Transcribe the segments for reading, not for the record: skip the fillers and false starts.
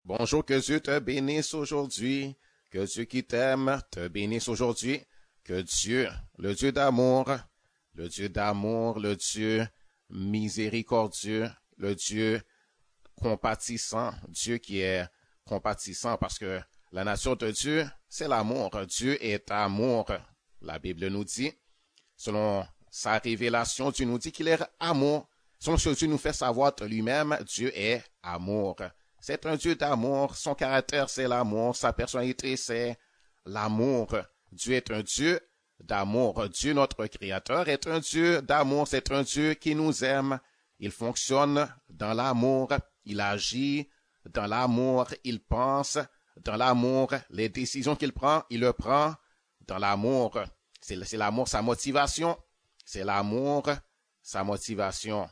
Bonjour, que Dieu te bénisse aujourd'hui, que Dieu qui t'aime te bénisse aujourd'hui, que Dieu, le Dieu d'amour, le Dieu miséricordieux, le Dieu compatissant, Dieu qui est compatissant parce que la nature de Dieu, c'est l'amour. Dieu est amour. La Bible nous dit, selon sa révélation, Dieu nous dit qu'il est amour. Selon ce que Dieu nous fait savoir de lui-même, Dieu est amour. C'est un Dieu d'amour, son caractère c'est l'amour, sa personnalité c'est l'amour. Dieu est un Dieu d'amour. Dieu, notre Créateur, est un Dieu d'amour, c'est un Dieu qui nous aime. Il fonctionne dans l'amour, il agit dans l'amour, il pense dans l'amour, les décisions qu'il prend, il le prend dans l'amour. C'est l'amour, sa motivation, c'est l'amour, sa motivation.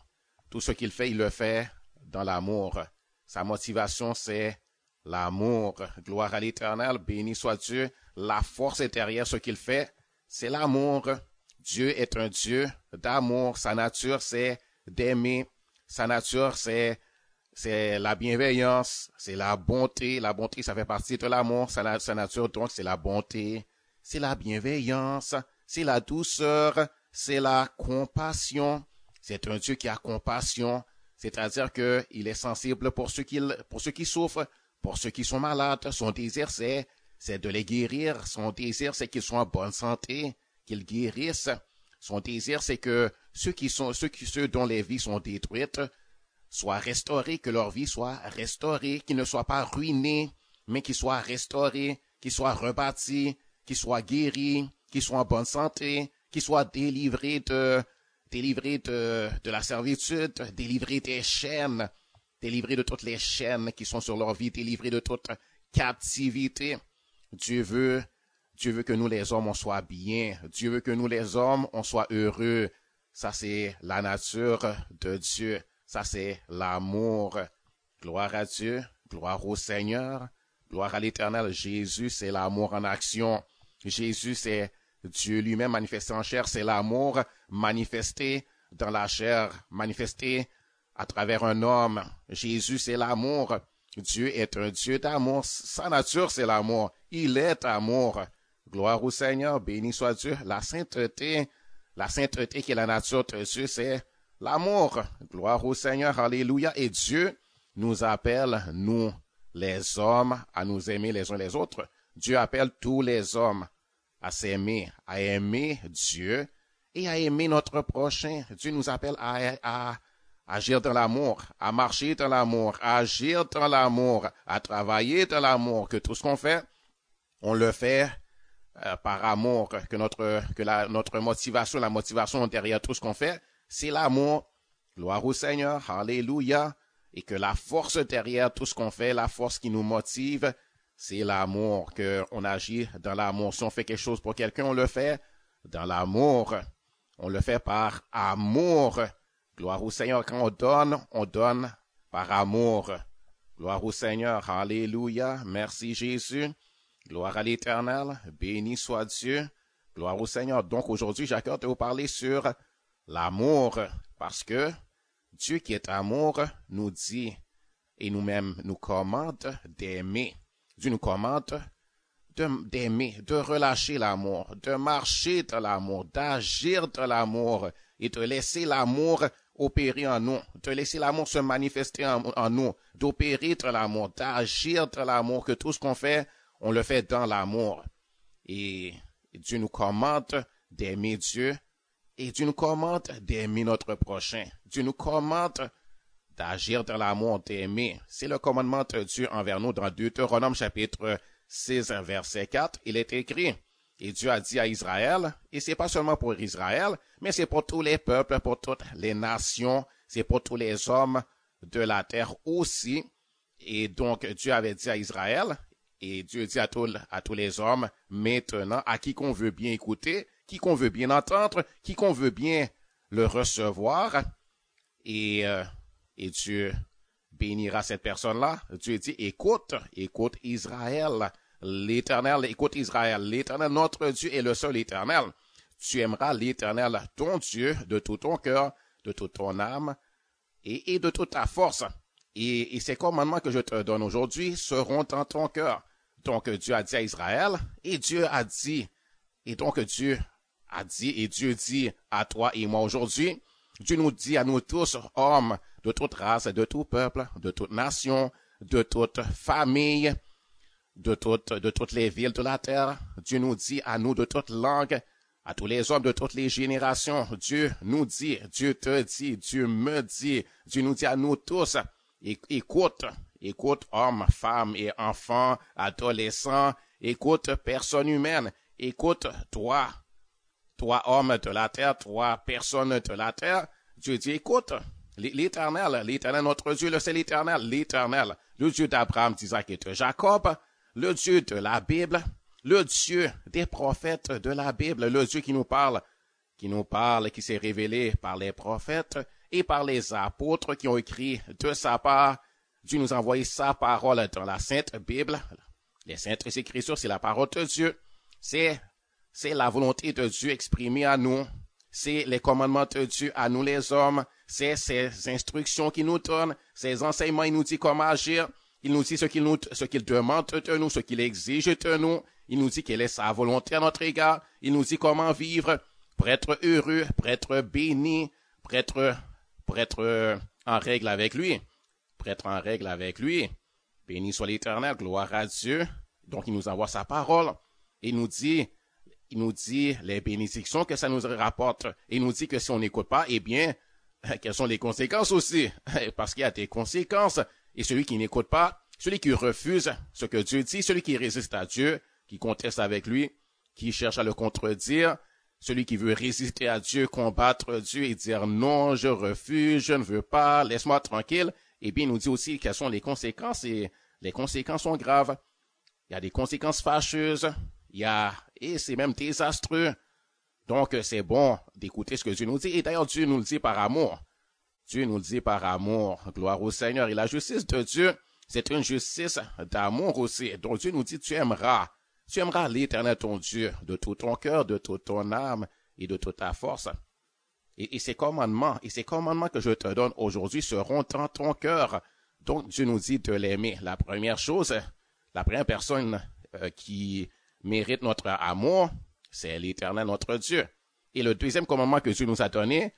Tout ce qu'il fait, il le fait dans l'amour. Sa motivation, c'est l'amour. Gloire à l'Éternel, béni soit Dieu. La force est derrière ce qu'il fait, c'est l'amour. Dieu est un Dieu d'amour. Sa nature, c'est d'aimer. Sa nature, c'est la bienveillance, c'est la bonté. La bonté, ça fait partie de l'amour. Sa nature, donc, c'est la bonté, c'est la bienveillance, c'est la douceur, c'est la compassion. C'est un Dieu qui a compassion. C'est-à-dire qu'il est sensible pour ceux qui souffrent, pour ceux qui sont malades. Son désir, c'est de les guérir. Son désir, c'est qu'ils soient en bonne santé, qu'ils guérissent. Son désir, c'est que ceux dont les vies sont détruites soient restaurés, que leur vie soit restaurée, qu'ils ne soient pas ruinés, mais qu'ils soient restaurés, qu'ils soient rebâtis, qu'ils soient guéris, qu'ils soient en bonne santé, qu'ils soient délivrés de la servitude, délivrés des chaînes, délivrés de toutes les chaînes qui sont sur leur vie, délivrés de toute captivité. Dieu veut que nous les hommes, on soit bien. Dieu veut que nous les hommes, on soit heureux. Ça, c'est la nature de Dieu. Ça, c'est l'amour. Gloire à Dieu, gloire au Seigneur, gloire à l'Éternel. Jésus, c'est l'amour en action. Jésus, c'est Dieu lui-même manifesté en chair, c'est l'amour manifesté dans la chair, manifesté à travers un homme. Jésus, c'est l'amour. Dieu est un Dieu d'amour. Sa nature, c'est l'amour. Il est amour. Gloire au Seigneur, béni soit Dieu. La sainteté qui est la nature de Dieu, c'est l'amour. Gloire au Seigneur, alléluia. Et Dieu nous appelle, nous, les hommes, à nous aimer les uns les autres. Dieu appelle tous les hommes à s'aimer, à aimer Dieu et à aimer notre prochain. Dieu nous appelle à agir dans l'amour, à marcher dans l'amour, à agir dans l'amour, à travailler dans l'amour, que tout ce qu'on fait, on le fait par amour, que notre motivation, la motivation derrière tout ce qu'on fait, c'est l'amour. Gloire au Seigneur, alléluia, et que la force derrière tout ce qu'on fait, la force qui nous motive, c'est l'amour, qu'on agit dans l'amour. Si on fait quelque chose pour quelqu'un, on le fait dans l'amour. On le fait par amour. Gloire au Seigneur. Quand on donne par amour. Gloire au Seigneur. Alléluia. Merci Jésus. Gloire à l'Éternel. Béni soit Dieu. Gloire au Seigneur. Donc aujourd'hui, j'ai à cœur de vous parler sur l'amour. Parce que Dieu qui est amour nous dit et nous-mêmes nous commande d'aimer. Dieu nous commande d'aimer, de relâcher l'amour, de marcher dans l'amour, d'agir dans l'amour et de laisser l'amour opérer en nous, de laisser l'amour se manifester en nous, d'opérer dans l'amour, d'agir dans l'amour, que tout ce qu'on fait, on le fait dans l'amour. Et Dieu nous commande d'aimer Dieu et Dieu nous commande d'aimer notre prochain. Dieu nous commande d'agir dans l'amour, d'aimer. C'est le commandement de Dieu envers nous dans Deutéronome chapitre 6, verset 4. Il est écrit, et Dieu a dit à Israël, et c'est pas seulement pour Israël, mais c'est pour tous les peuples, pour toutes les nations, c'est pour tous les hommes de la terre aussi. Et donc Dieu avait dit à Israël, et Dieu dit à tous les hommes, maintenant, à qui qu'on veut bien écouter, qui qu'on veut bien entendre, qui qu'on veut bien le recevoir, et Dieu bénira cette personne-là. Dieu dit, écoute Israël, l'Éternel, écoute Israël, l'Éternel, notre Dieu est le seul Éternel. Tu aimeras l'Éternel, ton Dieu, de tout ton cœur, de toute ton âme et de toute ta force. Et ces commandements que je te donne aujourd'hui seront dans ton cœur. Donc Dieu a dit à Israël, et Dieu a dit, et donc Dieu a dit, et Dieu dit à toi et moi aujourd'hui, Dieu nous dit à nous tous, hommes de toute race, de tout peuple, de toute nation, de toute famille, de toutes les villes de la terre. Dieu nous dit à nous de toute langue, à tous les hommes de toutes les générations. Dieu nous dit, Dieu te dit, Dieu me dit, Dieu nous dit à nous tous, écoute, hommes, femmes et enfants, adolescents, écoute, personne humaine, écoute, toi, homme de la terre, toi, personne de la terre. Dieu dit, écoute, l'Éternel, notre Dieu, c'est l'Éternel, le Dieu d'Abraham, d'Isaac et de Jacob, le Dieu de la Bible, le Dieu des prophètes de la Bible, le Dieu qui nous parle, qui s'est révélé par les prophètes et par les apôtres qui ont écrit de sa part. Dieu nous a envoyé sa parole dans la Sainte Bible. Les Saintes Écritures, c'est la parole de Dieu. C'est la volonté de Dieu exprimée à nous. C'est les commandements de Dieu à nous les hommes. C'est ses instructions qu'il nous donne. Ses enseignements, il nous dit comment agir. Il nous dit ce qu'il demande de nous, ce qu'il exige de nous. Il nous dit quelle est sa volonté à notre égard. Il nous dit comment vivre pour être heureux, pour être béni, pour être en règle avec lui. Pour être en règle avec lui. Béni soit l'Éternel, gloire à Dieu. Donc il nous envoie sa parole. Il nous dit les bénédictions que ça nous rapporte. Il nous dit que si on n'écoute pas, eh bien, quelles sont les conséquences aussi? Parce qu'il y a des conséquences. Et celui qui n'écoute pas, celui qui refuse ce que Dieu dit, celui qui résiste à Dieu, qui conteste avec lui, qui cherche à le contredire, celui qui veut résister à Dieu, combattre Dieu et dire non, je refuse, je ne veux pas, laisse-moi tranquille, eh bien, il nous dit aussi quelles sont les conséquences et les conséquences sont graves. Il y a des conséquences fâcheuses, et c'est même désastreux. Donc, c'est bon d'écouter ce que Dieu nous dit. Et d'ailleurs, Dieu nous le dit par amour. Dieu nous le dit par amour. Gloire au Seigneur. Et la justice de Dieu, c'est une justice d'amour aussi. Donc, Dieu nous dit, tu aimeras l'Éternel ton Dieu de tout ton cœur, de toute ton âme et de toute ta force. Et ces commandements que je te donne aujourd'hui seront dans ton cœur. Donc, Dieu nous dit de l'aimer. La première personne qui mérite notre amour, c'est l'Éternel notre Dieu. Et le deuxième commandement que Dieu nous a donné,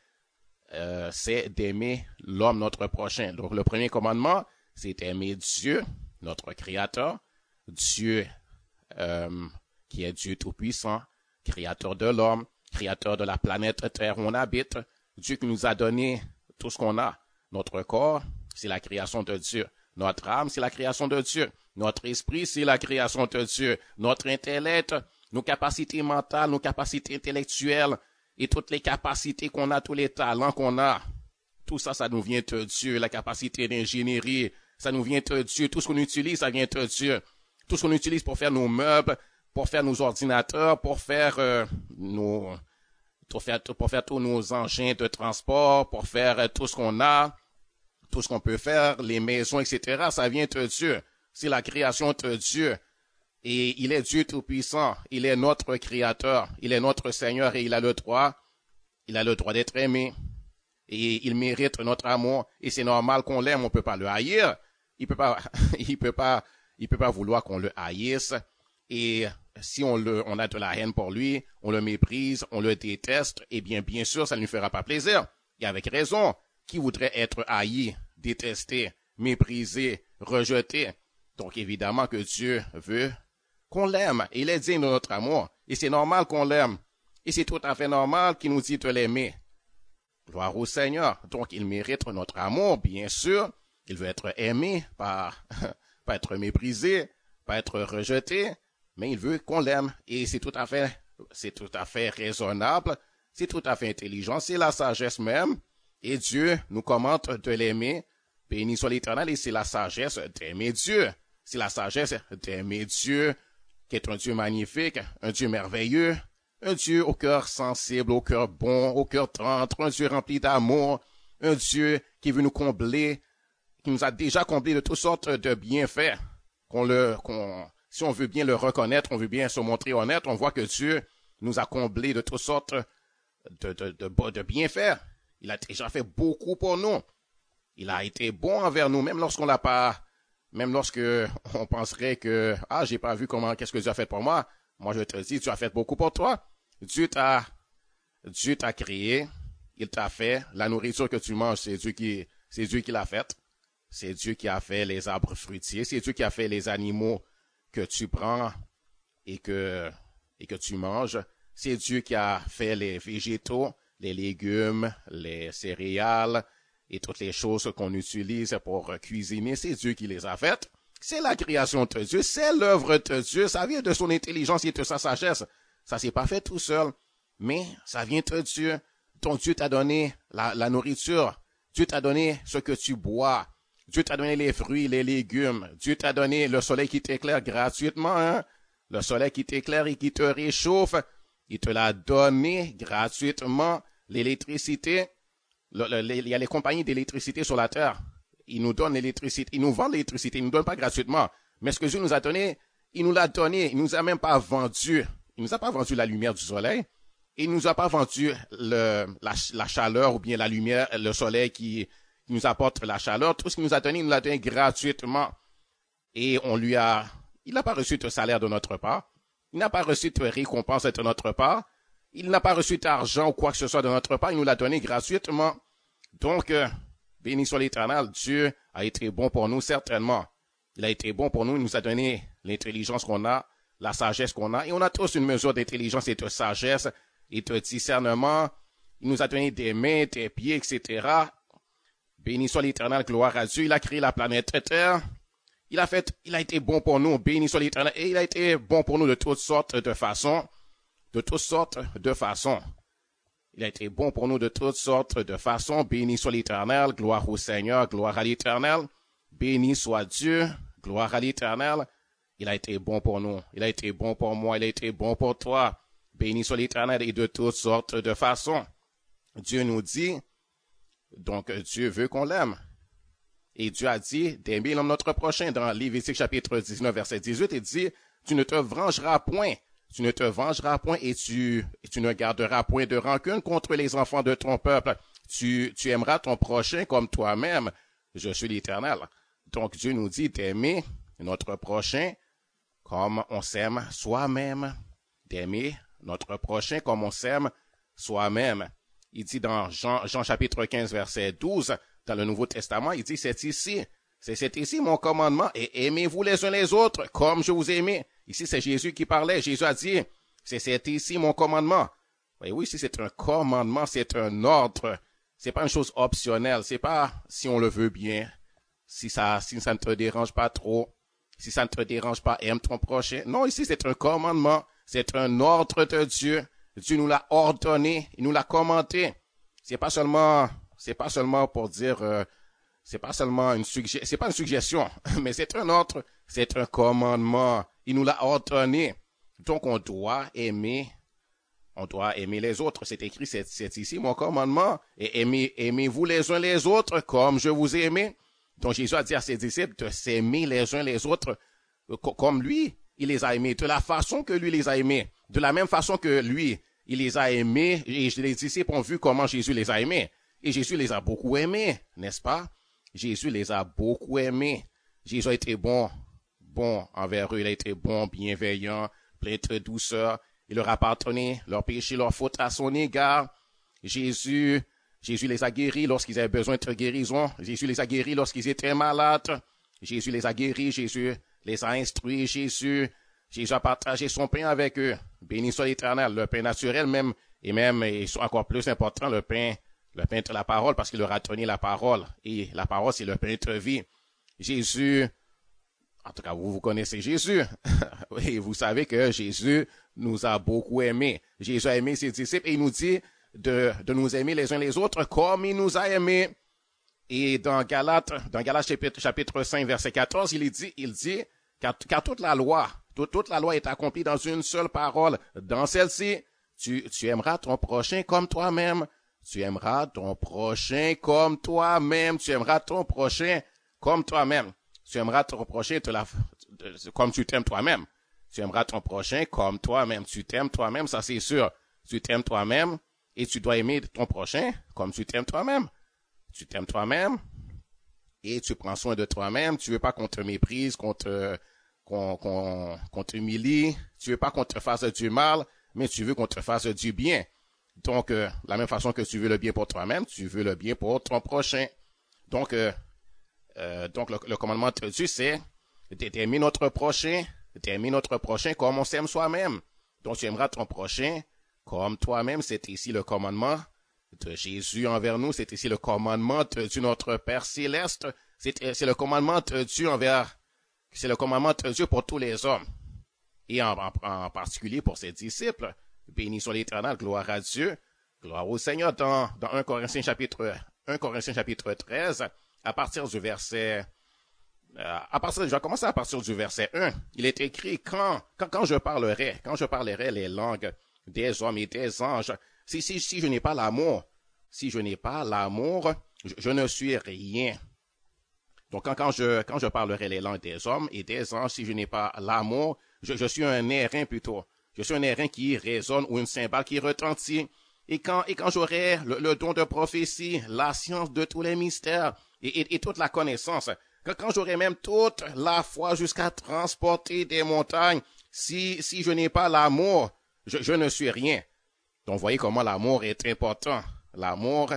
c'est d'aimer l'homme notre prochain. Donc le premier commandement, c'est d'aimer Dieu, notre Créateur, Dieu qui est Dieu Tout-Puissant, Créateur de l'homme, Créateur de la planète Terre où on habite, Dieu qui nous a donné tout ce qu'on a. Notre corps, c'est la création de Dieu. Notre âme, c'est la création de Dieu. Notre esprit, c'est la création de Dieu. Notre intellect, nos capacités mentales, nos capacités intellectuelles et toutes les capacités qu'on a, tous les talents qu'on a. Tout ça, ça nous vient de Dieu. La capacité d'ingénierie, ça nous vient de Dieu. Tout ce qu'on utilise, ça vient de Dieu. Tout ce qu'on utilise pour faire nos meubles, pour faire nos ordinateurs, pour faire tous nos engins de transport, pour faire tout ce qu'on a, tout ce qu'on peut faire, les maisons, etc. Ça vient de Dieu. C'est la création de Dieu. Et il est Dieu Tout-Puissant. Il est notre Créateur. Il est notre Seigneur et il a le droit d'être aimé. Et il mérite notre amour. Et c'est normal qu'on l'aime. On peut pas le haïr. Il peut pas vouloir qu'on le haïsse. Et si on a de la haine pour lui, on le méprise, on le déteste, eh bien sûr, ça ne lui fera pas plaisir. Et avec raison. Qui voudrait être haï, détesté, méprisé, rejeté? Donc évidemment que Dieu veut qu'on l'aime. Il est digne de notre amour. Et c'est normal qu'on l'aime. Et c'est tout à fait normal qu'il nous dit de l'aimer. Gloire au Seigneur. Donc il mérite notre amour, bien sûr. Il veut être aimé, pas être méprisé, pas être rejeté. Mais il veut qu'on l'aime. Et c'est tout à fait raisonnable. C'est tout à fait intelligent. C'est la sagesse même. Et Dieu nous commande de l'aimer. Béni soit l'Éternel. Et c'est la sagesse d'aimer Dieu. C'est la sagesse d'aimer Dieu, qui est un Dieu magnifique, un Dieu merveilleux, un Dieu au cœur sensible, au cœur bon, au cœur tendre, un Dieu rempli d'amour, un Dieu qui veut nous combler, qui nous a déjà comblé de toutes sortes de bienfaits. Si on veut bien le reconnaître, on veut bien se montrer honnête, on voit que Dieu nous a comblé de toutes sortes de bienfaits. Il a déjà fait beaucoup pour nous. Il a été bon envers nous, même lorsqu'on l'a pas, même lorsque on penserait que, j'ai pas vu qu'est-ce que Dieu a fait pour moi. Moi, je te dis, tu as fait beaucoup pour toi. Dieu t'a créé. Il t'a fait. La nourriture que tu manges, c'est Dieu qui l'a faite. C'est Dieu qui a fait les arbres fruitiers. C'est Dieu qui a fait les animaux que tu prends et que tu manges. C'est Dieu qui a fait les végétaux, les légumes, les céréales et toutes les choses qu'on utilise pour cuisiner. C'est Dieu qui les a faites. C'est la création de Dieu. C'est l'œuvre de Dieu. Ça vient de son intelligence et de sa sagesse. Ça s'est pas fait tout seul, mais ça vient de Dieu. Ton Dieu t'a donné la nourriture. Dieu t'a donné ce que tu bois. Dieu t'a donné les fruits, les légumes. Dieu t'a donné le soleil qui t'éclaire gratuitement, hein? Le soleil qui t'éclaire et qui te réchauffe. Il te l'a donné gratuitement. L'électricité. Il y a les compagnies d'électricité sur la terre. Ils nous donnent l'électricité. Ils nous vendent l'électricité. Ils nous donnent pas gratuitement. Mais ce que Dieu nous a donné, il nous l'a donné. Il nous a même pas vendu. Il nous a pas vendu la lumière du soleil. Il nous a pas vendu la chaleur ou bien la lumière, le soleil qui nous apporte la chaleur. Tout ce qu'il nous a donné, il nous l'a donné gratuitement. Et il n'a pas reçu de salaire de notre part. Il n'a pas reçu de récompense de notre part. Il n'a pas reçu d'argent ou quoi que ce soit de notre part. Il nous l'a donné gratuitement. Donc, béni soit l'Éternel. Dieu a été bon pour nous, certainement. Il a été bon pour nous. Il nous a donné l'intelligence qu'on a, la sagesse qu'on a. Et on a tous une mesure d'intelligence et de sagesse et de discernement. Il nous a donné des mains, des pieds, etc. Béni soit l'Éternel, gloire à Dieu. Il a créé la planète Terre. Il a été bon pour nous. Béni soit l'Éternel. Et il a été bon pour nous de toutes sortes de façons. De toutes sortes de façons. Il a été bon pour nous de toutes sortes de façons. Béni soit l'Éternel, gloire au Seigneur, gloire à l'Éternel. Béni soit Dieu, gloire à l'Éternel. Il a été bon pour nous. Il a été bon pour moi. Il a été bon pour toi. Béni soit l'Éternel et de toutes sortes de façons. Dieu nous dit, donc Dieu veut qu'on l'aime. Et Dieu a dit d'aimer l'homme notre prochain. Dans Lévitique chapitre 19, verset 18, il dit, tu ne te vengeras point. Tu ne te vengeras point et tu ne garderas point de rancune contre les enfants de ton peuple. Tu aimeras ton prochain comme toi-même. Je suis l'Éternel. Donc Dieu nous dit d'aimer notre prochain comme on s'aime soi-même. D'aimer notre prochain comme on s'aime soi-même. Il dit dans Jean chapitre 15, verset 12, dans le Nouveau Testament, il dit, c'est ici mon commandement, et aimez-vous les uns les autres, comme je vous ai aimé. Ici, c'est Jésus qui parlait. Jésus a dit, c'est ici mon commandement. Oui, ici, c'est un commandement, c'est un ordre. C'est pas une chose optionnelle. C'est pas si on le veut bien, si ça ne te dérange pas trop, si ça ne te dérange pas, aime ton prochain. Non, ici, c'est un commandement. C'est un ordre de Dieu. Dieu nous l'a ordonné, il nous l'a commandé. C'est pas seulement pour dire, c'est pas une suggestion, mais c'est un ordre, c'est un commandement. Il nous l'a ordonné. Donc on doit aimer les autres. C'est écrit, c'est ici mon commandement. Et aimez-vous les uns les autres comme je vous ai aimé. Donc Jésus a dit à ses disciples de s'aimer les uns les autres comme lui, il les a aimés, de la façon que lui les a aimés. De la même façon que lui, il les a aimés, et les disciples ont vu comment Jésus les a aimés. Et Jésus les a beaucoup aimés, n'est-ce pas? Jésus les a beaucoup aimés. Jésus a été bon envers eux, il a été bon, bienveillant, plein de douceur. Il leur a pardonné leurs péchés, leurs fautes à son égard. Jésus les a guéris lorsqu'ils avaient besoin de guérison. Jésus les a guéris lorsqu'ils étaient malades. Jésus les a guéris, Jésus les a instruits, Jésus a partagé son pain avec eux. Béni soit l'Éternel, le pain naturel même, et encore plus important, le pain de la parole, parce qu'il leur a donné la parole. Et la parole, c'est le pain de vie. Jésus, en tout cas, vous connaissez Jésus. Et vous savez que Jésus nous a beaucoup aimés. Jésus a aimé ses disciples et il nous dit de nous aimer les uns les autres comme il nous a aimés. Et dans Galates chapitre 5, verset 14, il dit, car toute la loi est accomplie dans une seule parole. Dans celle-ci, tu aimeras ton prochain comme toi-même. Tu aimeras ton prochain comme toi-même. Tu aimeras ton prochain comme toi-même. Tu aimeras ton prochain comme tu t'aimes toi-même. Tu aimeras ton prochain comme toi-même. Tu t'aimes toi-même, ça c'est sûr. Tu t'aimes toi-même et tu dois aimer ton prochain comme tu t'aimes toi-même. Tu t'aimes toi-même et tu prends soin de toi-même. Tu veux pas qu'on te méprise, qu'on t'humilie. Tu veux pas qu'on te fasse du mal, mais tu veux qu'on te fasse du bien. Donc, la même façon que tu veux le bien pour toi-même, tu veux le bien pour ton prochain. Donc, le commandement de Dieu, c'est d'aimer notre prochain comme on s'aime soi-même. Donc, tu aimeras ton prochain comme toi-même. C'est ici le commandement de Jésus envers nous. C'est ici le commandement de Dieu, notre Père céleste. C'est le commandement de Dieu c'est le commandement de Dieu pour tous les hommes. Et en particulier pour ses disciples. Béni soit l'Éternel, gloire à Dieu, gloire au Seigneur. Dans 1 Corinthiens chapitre 13, à partir du verset, je vais commencer à partir du verset 1. Il est écrit, quand je parlerai les langues des hommes et des anges, si je n'ai pas l'amour, je ne suis rien. Donc, quand je parlerai les langues des hommes et des anges, si je n'ai pas l'amour, je suis un airain plutôt. Je suis un airain qui résonne ou une cymbale qui retentit. Et quand j'aurai le don de prophétie, la science de tous les mystères et toute la connaissance, quand j'aurai même toute la foi jusqu'à transporter des montagnes, si je n'ai pas l'amour, je ne suis rien. Donc, vous voyez comment l'amour est important. L'amour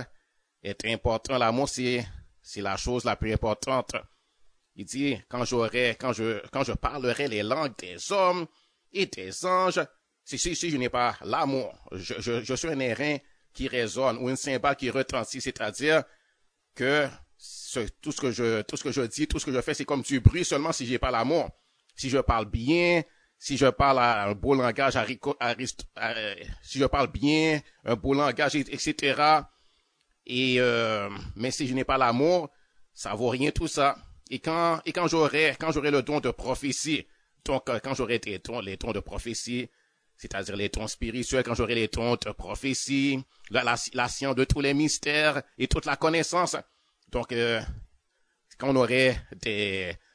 est important. L'amour, c'est la chose la plus importante. Il dit, quand je parlerai les langues des hommes et des anges, si je n'ai pas l'amour, je suis un airain qui résonne ou une cymbale qui retentit, c'est-à-dire que tout ce que je dis, tout ce que je fais, c'est comme du bruit seulement si j'ai pas l'amour. Si je parle bien, si je parle un beau langage, si je parle bien, un beau langage, etc. Mais si je n'ai pas l'amour, ça vaut rien tout ça. Et quand j'aurai le don de prophétie, donc quand j'aurai les dons de prophétie, c'est-à-dire les dons spirituels, quand j'aurai les dons de prophétie, la science de tous les mystères et toute la connaissance. Donc, quand on aurait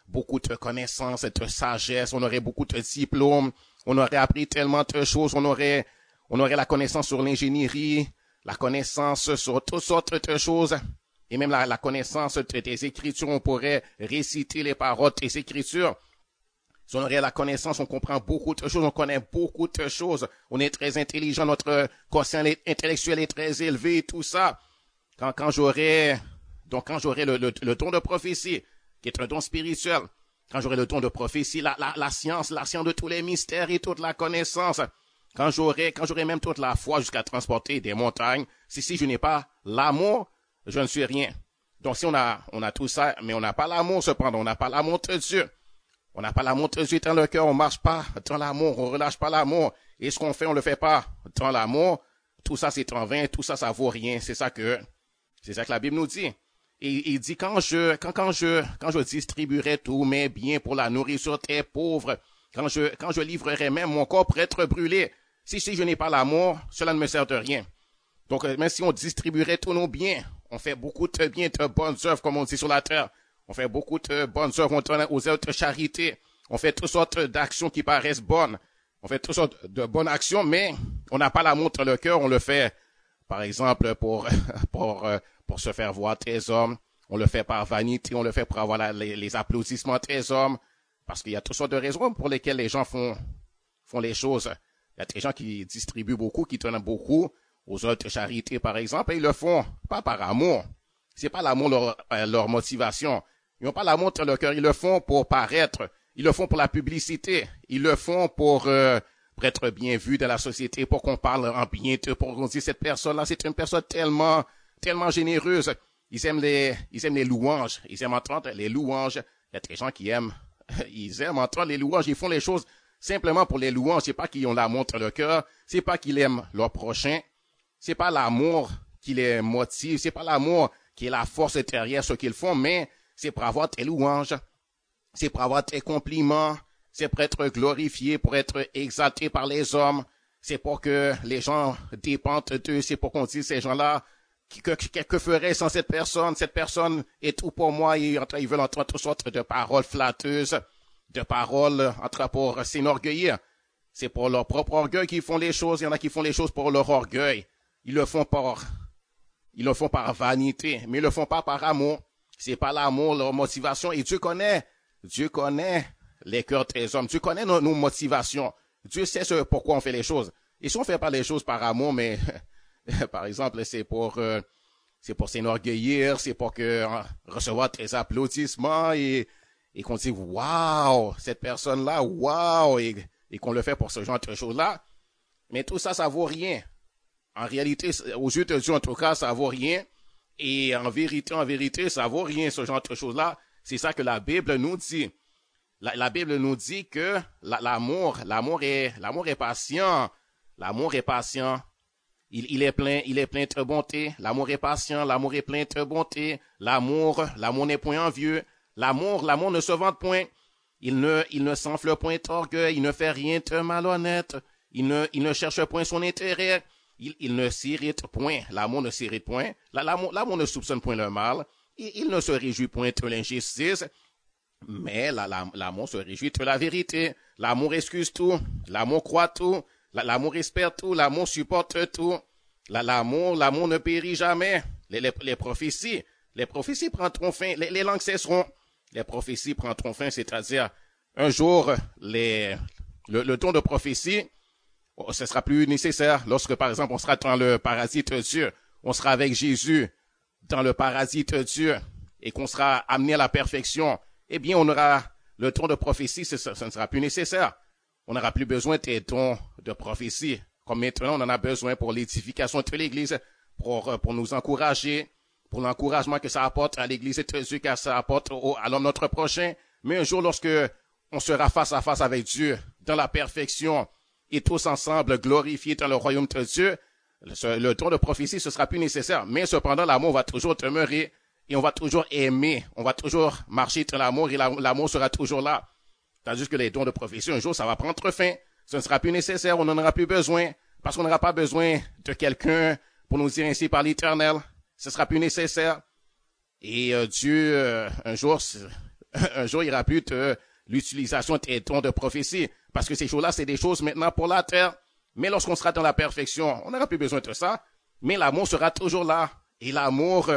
beaucoup de connaissances, de sagesse, on aurait beaucoup de diplômes, on aurait appris tellement de choses, on aurait la connaissance sur l'ingénierie, la connaissance sur toutes sortes de choses, et même la connaissance des Écritures, on pourrait réciter les paroles des Écritures. Si on aurait la connaissance, on comprend beaucoup de choses, on connaît beaucoup de choses, on est très intelligent, notre quotient intellectuel est très élevé, tout ça. Quand j'aurai le don de prophétie, qui est un don spirituel, quand j'aurai le don de prophétie, la science de tous les mystères et toute la connaissance, quand j'aurai même toute la foi jusqu'à transporter des montagnes, si je n'ai pas l'amour, je ne suis rien. Donc si on a tout ça, mais on n'a pas l'amour cependant, on n'a pas l'amour de Dieu. On n'a pas l'amour de Dieu dans le cœur, on marche pas dans l'amour, on relâche pas l'amour. Et ce qu'on fait, on le fait pas dans l'amour. Tout ça, c'est en vain, tout ça, ça vaut rien. C'est ça que la Bible nous dit. Et il dit, quand je distribuerai tous mes biens pour la nourriture des pauvres, quand je livrerai même mon corps pour être brûlé, si je n'ai pas l'amour, cela ne me sert de rien. Donc, même si on distribuerait tous nos biens, on fait beaucoup de biens, de bonnes œuvres, comme on dit sur la terre. On fait beaucoup de bonnes œuvres, on donne aux œuvres de charité. On fait toutes sortes d'actions qui paraissent bonnes. On fait toutes sortes de bonnes actions, mais on n'a pas l'amour dans le cœur. On le fait, par exemple, pour se faire voir des hommes. On le fait par vanité. On le fait pour avoir les applaudissements des hommes. Parce qu'il y a toutes sortes de raisons pour lesquelles les gens font les choses. Il y a des gens qui distribuent beaucoup, qui donnent beaucoup aux œuvres de charité, par exemple, et ils le font pas par amour. C'est pas l'amour leur motivation. Ils n'ont pas l'amour dans leur cœur. Ils le font pour paraître. Ils le font pour la publicité. Ils le font pour être bien vu dans la société, pour qu'on parle en bien d'eux, pour qu'on dise cette personne-là, c'est une personne tellement généreuse. Ils aiment les louanges. Ils aiment entendre les louanges. Il y a des gens qui ils aiment entendre les louanges. Ils font les choses simplement pour les louanges. C'est pas qu'ils ont l'amour dans leur cœur. C'est pas qu'ils aiment leur prochain. C'est pas l'amour qui les motive. C'est pas l'amour qui est la force derrière ce qu'ils font, mais c'est pour avoir tes louanges, c'est pour avoir tes compliments, c'est pour être glorifié, pour être exalté par les hommes, c'est pour que les gens dépendent d'eux, c'est pour qu'on dise ces gens-là, que ferait sans cette personne est tout pour moi, ils veulent entendre toutes sortes de paroles flatteuses, de paroles pour s'enorgueillir. C'est pour leur propre orgueil qu'ils font les choses, il y en a qui font les choses pour leur orgueil, ils le font par vanité, mais ils le font pas par amour. C'est pas l'amour, leur motivation. Et Dieu connaît les cœurs des hommes. Dieu connaît nos motivations. Dieu sait pourquoi on fait les choses. Et si on fait pas les choses par amour, mais par exemple, c'est pour s'enorgueillir, c'est pour recevoir des applaudissements et qu'on dit waouh, cette personne-là, waouh, et qu'on le fait pour ce genre de choses-là. Mais tout ça, ça vaut rien. En réalité, aux yeux de Dieu, en tout cas, ça vaut rien. Et en vérité, ça vaut rien, ce genre de choses-là. C'est ça que la Bible nous dit. La Bible nous dit que l'amour est patient. L'amour est patient. Il est plein de bonté. L'amour est patient. L'amour est plein de bonté. L'amour n'est point envieux. L'amour ne se vante point. Il ne s'enfle point d'orgueil. Il ne fait rien de malhonnête. Il ne cherche point son intérêt. Il ne s'irrite point. L'amour ne s'irrite point. L'amour ne soupçonne point le mal. Il ne se réjouit point de l'injustice. Mais l'amour se réjouit de la vérité. L'amour excuse tout. L'amour croit tout. L'amour espère tout. L'amour supporte tout. L'amour ne périt jamais. Les prophéties prendront fin. Les langues cesseront. Les prophéties prendront fin, c'est-à-dire un jour, le don de prophétie, ce sera plus nécessaire. Lorsque, par exemple, on sera dans le paradis de Dieu, on sera avec Jésus dans le paradis de Dieu et qu'on sera amené à la perfection, eh bien, on aura le don de prophétie, ce ne sera plus nécessaire. On n'aura plus besoin des dons de prophétie. Comme maintenant, on en a besoin pour l'édification de l'Église, pour nous encourager, pour l'encouragement que ça apporte à l'Église de Dieu, que ça apporte à l'homme notre prochain. Mais un jour, lorsque on sera face à face avec Dieu, dans la perfection, et tous ensemble glorifiés dans le royaume de Dieu, le don de prophétie, ce sera plus nécessaire. Mais cependant, l'amour va toujours demeurer et on va toujours aimer. On va toujours marcher dans l'amour et l'amour sera toujours là. Tandis que les dons de prophétie, un jour, ça va prendre fin. Ce ne sera plus nécessaire. On n'en aura plus besoin parce qu'on n'aura pas besoin de quelqu'un pour nous dire ainsi par l'Éternel. Ce sera plus nécessaire. Et Dieu, un jour, il n'y aura plus de l'utilisation des dons de prophétie. Parce que ces choses-là, c'est des choses maintenant pour la terre. Mais lorsqu'on sera dans la perfection, on n'aura plus besoin de ça. Mais l'amour sera toujours là. Et l'amour,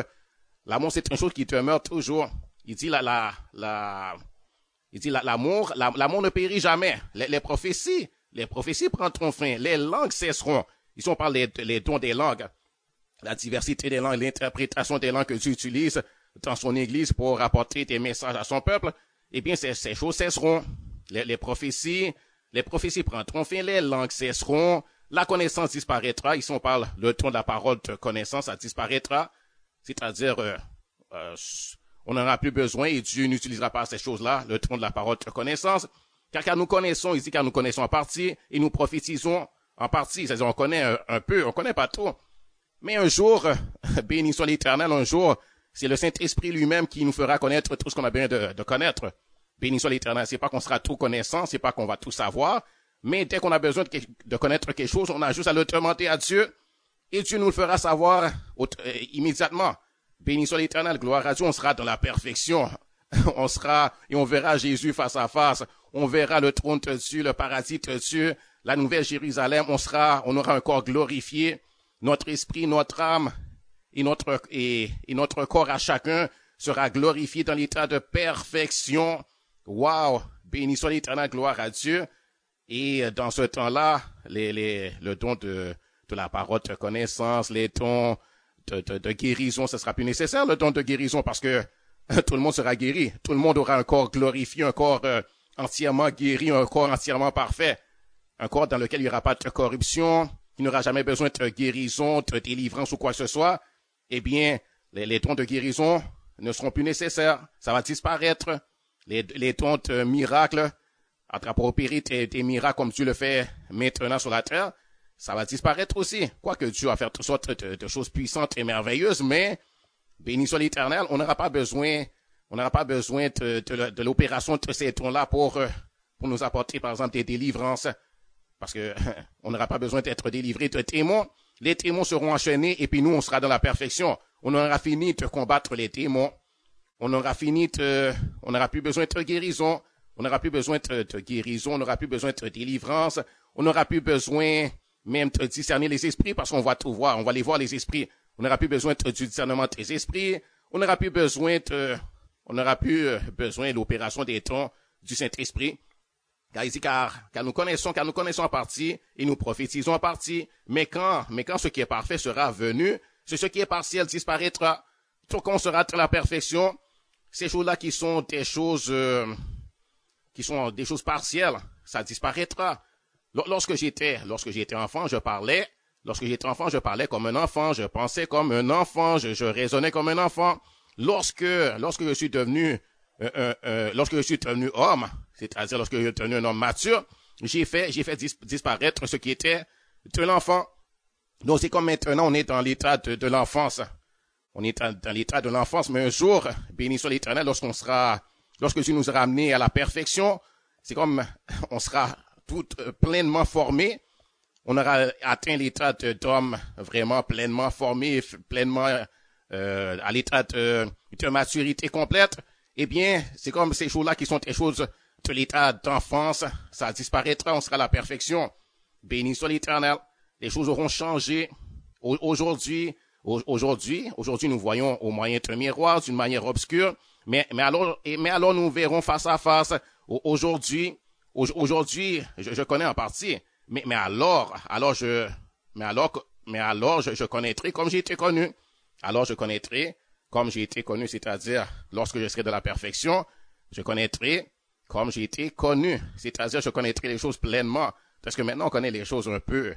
c'est une chose qui demeure toujours. Il dit l'amour ne périt jamais. Les prophéties prendront fin. Les langues cesseront. Ici, on parle les dons des langues. La diversité des langues, l'interprétation des langues que Dieu utilise dans son Église pour apporter des messages à son peuple. Eh bien, ces choses cesseront. Les prophéties prendront fin, les langues cesseront, la connaissance disparaîtra. Ici, on parle le ton de la parole de connaissance, ça disparaîtra. C'est-à-dire, on n'en aura plus besoin et Dieu n'utilisera pas ces choses-là, le ton de la parole de connaissance. Car nous connaissons, il dit car nous connaissons en partie et nous prophétisons en partie. C'est-à-dire, on connaît un peu, on connaît pas tout. Mais un jour, béni soit l'Éternel, un jour, c'est le Saint-Esprit lui-même qui nous fera connaître tout ce qu'on a besoin de connaître. Béni soit l'Éternel, c'est pas qu'on sera tout connaissant, c'est pas qu'on va tout savoir, mais dès qu'on a besoin de connaître quelque chose, on a juste à le demander à Dieu, et Dieu nous le fera savoir immédiatement. Béni soit l'Éternel, gloire à Dieu, on sera dans la perfection. On sera, et on verra Jésus face à face, on verra le trône de Dieu, le paradis de Dieu, la nouvelle Jérusalem, on aura un corps glorifié, notre esprit, notre âme, et notre corps à chacun sera glorifié dans l'état de perfection. Wow! Béni soit l'Éternel, gloire à Dieu. Et dans ce temps-là, le don de la parole de connaissance, les dons de guérison, ce sera plus nécessaire, le don de guérison, parce que tout le monde sera guéri. Tout le monde aura un corps glorifié, un corps entièrement guéri, un corps entièrement parfait. Un corps dans lequel il n'y aura pas de corruption, qui n'aura jamais besoin de guérison, de délivrance ou quoi que ce soit. Eh bien, les dons de guérison ne seront plus nécessaires. Ça va disparaître. Les dons de miracles, pour opérer des miracles comme Dieu le fait maintenant sur la terre, ça va disparaître aussi. Quoique Dieu va faire toutes sortes de choses puissantes et merveilleuses, mais béni soit l'Éternel, on n'aura pas besoin de l'opération de ces dons-là pour nous apporter, par exemple, des délivrances. Parce que on n'aura pas besoin d'être délivré de démons. Les démons seront enchaînés et puis nous, on sera dans la perfection. On aura fini de combattre les démons. On n'aura plus besoin de guérison. On n'aura plus besoin de guérison. On n'aura plus besoin de délivrance. On n'aura plus besoin même de discerner les esprits parce qu'on va tout voir. On va les voir, les esprits. On n'aura plus besoin du discernement des esprits. on n'aura plus besoin de l'opération des dons du Saint-Esprit. Car nous connaissons en partie et nous prophétisons en partie. Mais quand ce qui est parfait sera venu, ce qui est partiel disparaîtra. Donc on sera à la perfection. Ces choses-là qui sont des choses partielles, ça disparaîtra. Lorsque j'étais enfant, je parlais comme un enfant, je pensais comme un enfant, je raisonnais comme un enfant. Lorsque je suis devenu homme, c'est-à-dire lorsque je suis devenu un homme mature, j'ai fait disparaître ce qui était de l'enfant. Donc c'est comme maintenant on est dans l'état de l'enfance. On est dans l'état de l'enfance, mais un jour, béni soit l'Éternel, lorsque Dieu nous aura amenés à la perfection, c'est comme on sera tout pleinement formé. On aura atteint l'état d'homme vraiment pleinement formé, pleinement à l'état de maturité complète. Eh bien, c'est comme ces choses-là qui sont des choses de l'état d'enfance, ça disparaîtra, on sera à la perfection. Béni soit l'Éternel. Les choses auront changé. Aujourd'hui, nous voyons au moyen d'un miroir, d'une manière obscure, mais alors nous verrons face à face. Aujourd'hui, je connais en partie, mais alors je connaîtrai comme j'ai été connu. Alors je connaîtrai comme j'ai été connu, c'est-à-dire lorsque je serai de la perfection, je connaîtrai comme j'ai été connu, c'est-à-dire je connaîtrai les choses pleinement, parce que maintenant on connaît les choses un peu.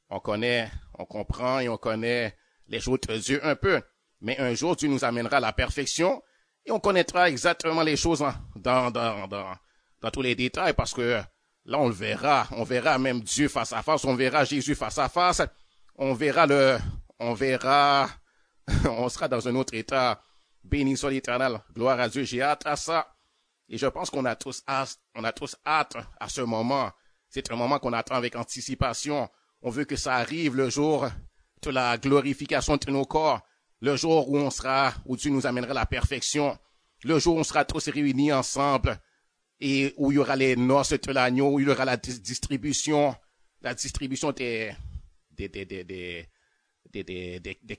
On comprend et on connaît les choses de Dieu un peu. Mais un jour, Dieu nous amènera à la perfection et on connaîtra exactement les choses dans tous les détails parce que là, on verra même Dieu face à face, on verra Jésus face à face, on sera dans un autre état. Béni soit l'Éternel. Gloire à Dieu. J'ai hâte à ça. Et je pense qu'on a tous hâte à ce moment. C'est un moment qu'on attend avec anticipation. On veut que ça arrive le jour de la glorification de nos corps, le jour où Dieu nous amènera à la perfection, le jour où on sera tous réunis ensemble et où il y aura les noces de l'agneau, où il y aura la distribution des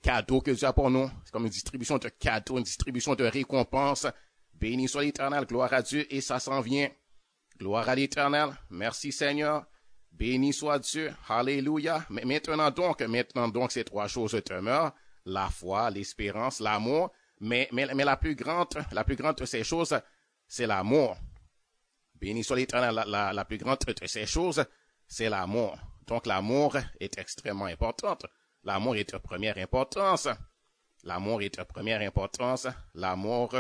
cadeaux que Dieu a pour nous. C'est comme une distribution de cadeaux, une distribution de récompenses. Béni soit l'Éternel, gloire à Dieu, et ça s'en vient. Gloire à l'Éternel, merci Seigneur. Béni soit Dieu, alléluia. Mais maintenant donc, ces trois choses demeurent, la foi, l'espérance, l'amour, mais la plus grande de ces choses, c'est l'amour. Béni soit l'Éternel, la plus grande de ces choses, c'est l'amour. Donc l'amour est extrêmement important. L'amour est de première importance. L'amour,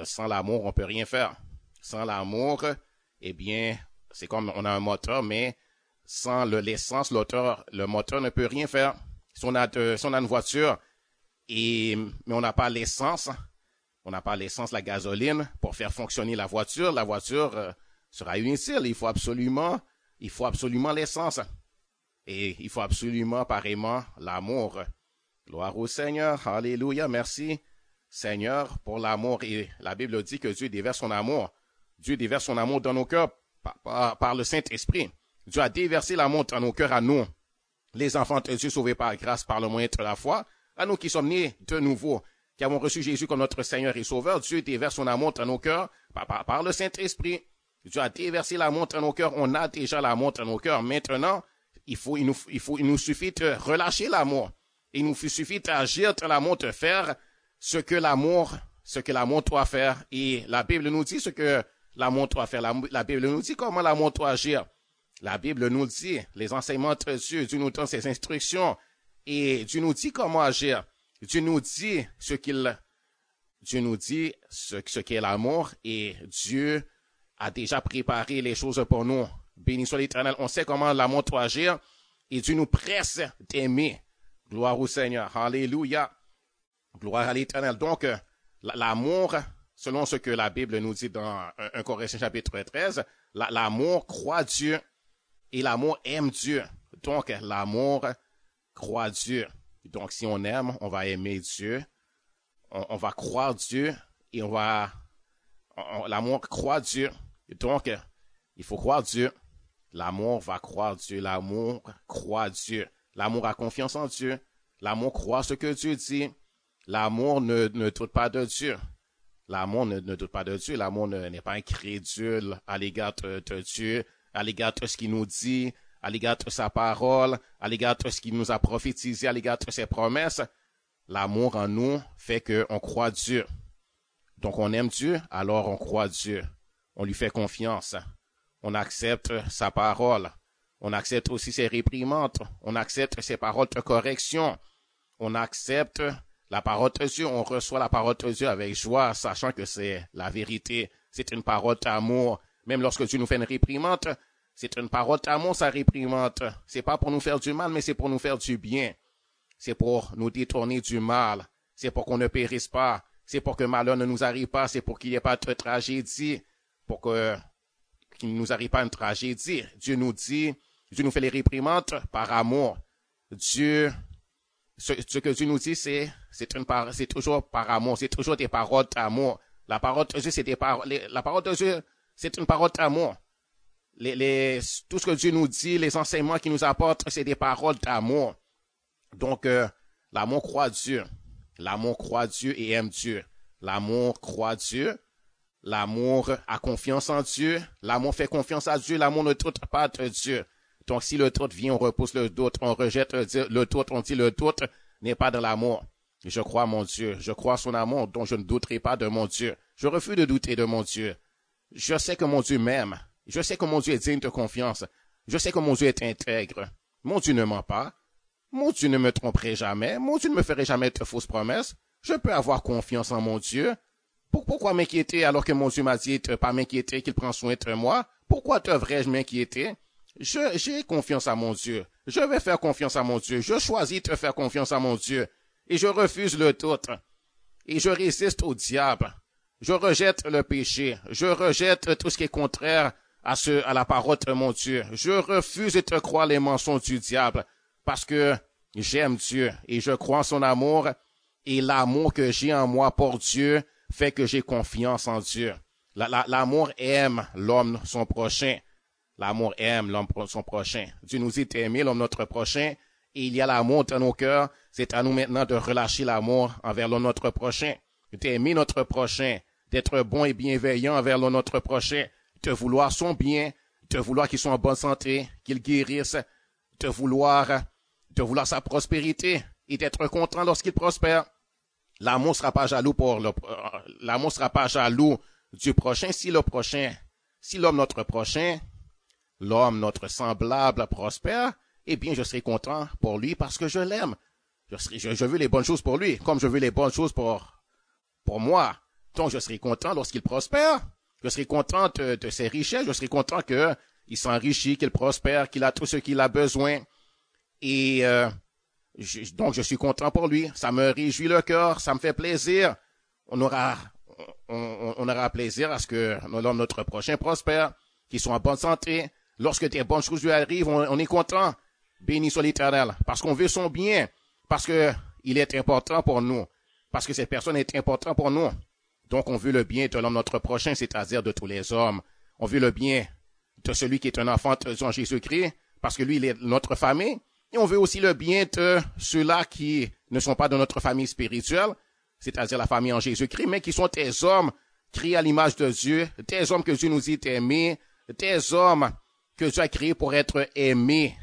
sans l'amour, on peut rien faire. Sans l'amour, eh bien, c'est comme on a un moteur, mais sans l'essence, le moteur ne peut rien faire. Si on a une voiture, mais on n'a pas l'essence, la gasoline pour faire fonctionner la voiture sera inutile. Il faut absolument l'essence. Et il faut absolument, pareillement, l'amour. Gloire au Seigneur, alléluia, merci Seigneur pour l'amour. Et la Bible dit que Dieu déverse son amour. Dieu déverse son amour dans nos cœurs par le Saint-Esprit. Dieu a déversé l'amour dans nos cœurs à nous, les enfants de Dieu sauvés par grâce par le moyen de la foi, à nous qui sommes nés de nouveau, qui avons reçu Jésus comme notre Seigneur et Sauveur. Dieu déverse son amour dans nos cœurs par le Saint-Esprit. Dieu a déversé l'amour dans nos cœurs. On a déjà l'amour dans nos cœurs. Maintenant, il nous suffit de relâcher l'amour. Il nous suffit d'agir dans l'amour, de faire ce que l'amour doit faire. Et la Bible nous dit ce que l'amour doit faire. La Bible nous dit comment l'amour doit agir. La Bible nous dit les enseignements de Dieu. Dieu nous donne ses instructions. Et Dieu nous dit comment agir. Dieu nous dit ce qu'est l'amour. Et Dieu a déjà préparé les choses pour nous. Béni soit l'Éternel. On sait comment l'amour doit agir. Et Dieu nous presse d'aimer. Gloire au Seigneur. Alléluia. Gloire à l'Éternel. Donc, l'amour, selon ce que la Bible nous dit dans 1 Corinthiens chapitre 13, l'amour croit Dieu et l'amour aime Dieu. Donc, l'amour croit Dieu. Donc, si on aime, on va aimer Dieu. On va croire Dieu et l'amour croit Dieu. Donc, il faut croire Dieu. L'amour va croire Dieu. L'amour croit Dieu. L'amour a confiance en Dieu. L'amour croit ce que Dieu dit. L'amour ne doute pas de Dieu. L'amour ne doute pas de Dieu. L'amour n'est pas incrédule à l'égard de Dieu, à l'égard de ce qu'il nous dit, à l'égard de sa parole, à l'égard de ce qu'il nous a prophétisé, à l'égard de ses promesses. L'amour en nous fait qu'on croit Dieu. Donc on aime Dieu, alors on croit Dieu. On lui fait confiance. On accepte sa parole. On accepte aussi ses réprimandes. On accepte ses paroles de correction. On accepte la parole de Dieu. On reçoit la parole de Dieu avec joie, sachant que c'est la vérité. C'est une parole d'amour. Même lorsque Dieu nous fait une réprimande, c'est une parole d'amour, sa réprimande. C'est pas pour nous faire du mal, mais c'est pour nous faire du bien. C'est pour nous détourner du mal. C'est pour qu'on ne périsse pas. C'est pour que malheur ne nous arrive pas. C'est pour qu'il n'y ait pas de tragédie. Pour qu'il ne nous arrive pas une tragédie. Dieu nous fait les réprimandes par amour. Ce que Dieu nous dit, c'est toujours par amour. C'est toujours des paroles d'amour. La parole de Dieu, la parole de Dieu, c'est une parole d'amour. Tout ce que Dieu nous dit, les enseignements qu'il nous apporte, c'est des paroles d'amour. Donc, l'amour croit Dieu. L'amour croit Dieu et aime Dieu. L'amour croit Dieu. L'amour a confiance en Dieu. L'amour fait confiance à Dieu. L'amour ne doute pas de Dieu. Donc, si le doute vient, on repousse le doute. On rejette le doute. On dit le doute n'est pas dans l'amour. Je crois mon Dieu. Je crois son amour, donc je ne douterai pas de mon Dieu. Je refuse de douter de mon Dieu. Je sais que mon Dieu m'aime. Je sais que mon Dieu est digne de confiance. Je sais que mon Dieu est intègre. Mon Dieu ne ment pas. Mon Dieu ne me tromperait jamais. Mon Dieu ne me ferait jamais de fausses promesses. Je peux avoir confiance en mon Dieu. Pourquoi m'inquiéter alors que mon Dieu m'a dit de pas m'inquiéter, qu'il prend soin de moi? Pourquoi devrais-je m'inquiéter? J'ai confiance à mon Dieu. Je vais faire confiance à mon Dieu. Je choisis de faire confiance à mon Dieu. Et je refuse le doute. Et je résiste au diable. Je rejette le péché. Je rejette tout ce qui est contraire à la parole de mon Dieu. Je refuse de croire les mensonges du diable. Parce que j'aime Dieu et je crois en son amour. Et l'amour que j'ai en moi pour Dieu fait que j'ai confiance en Dieu. L'amour aime l'homme son prochain. L'amour aime l'homme son prochain. Dieu nous dit d'aimer l'homme notre prochain. Et il y a l'amour dans nos cœurs. C'est à nous maintenant de relâcher l'amour envers l'homme notre prochain. D'aimer notre prochain. D'être bon et bienveillant envers l'homme notre prochain. De vouloir son bien. De vouloir qu'il soit en bonne santé. Qu'il guérisse. De vouloir sa prospérité. Et d'être content lorsqu'il prospère. L'amour sera pas jaloux l'amour sera pas jaloux du prochain si l'homme notre prochain, l'homme notre semblable prospère, eh bien, je serai content pour lui parce que je l'aime. Je veux les bonnes choses pour lui, comme je veux les bonnes choses pour moi. Donc, je serai content lorsqu'il prospère. Je serai content de ses richesses. Je serai content qu'il s'enrichit, qu'il prospère, qu'il a tout ce qu'il a besoin. Et, donc, je suis content pour lui. Ça me réjouit le cœur. Ça me fait plaisir. On aura plaisir à ce que notre prochain prospère, qu'il soit en bonne santé. Lorsque des bonnes choses lui arrivent, on est content. Béni soit l'Éternel. Parce qu'on veut son bien. Parce que il est important pour nous. Parce que cette personne est importante pour nous. Donc, on veut le bien de l'homme notre prochain, c'est-à-dire de tous les hommes. On veut le bien de celui qui est un enfant de Jésus-Christ. Parce que lui, il est notre famille. Et on veut aussi le bien de ceux-là qui ne sont pas de notre famille spirituelle, c'est-à-dire la famille en Jésus-Christ, mais qui sont des hommes créés à l'image de Dieu, des hommes que Dieu nous dit d'aimer, des hommes que Dieu a créés pour être aimés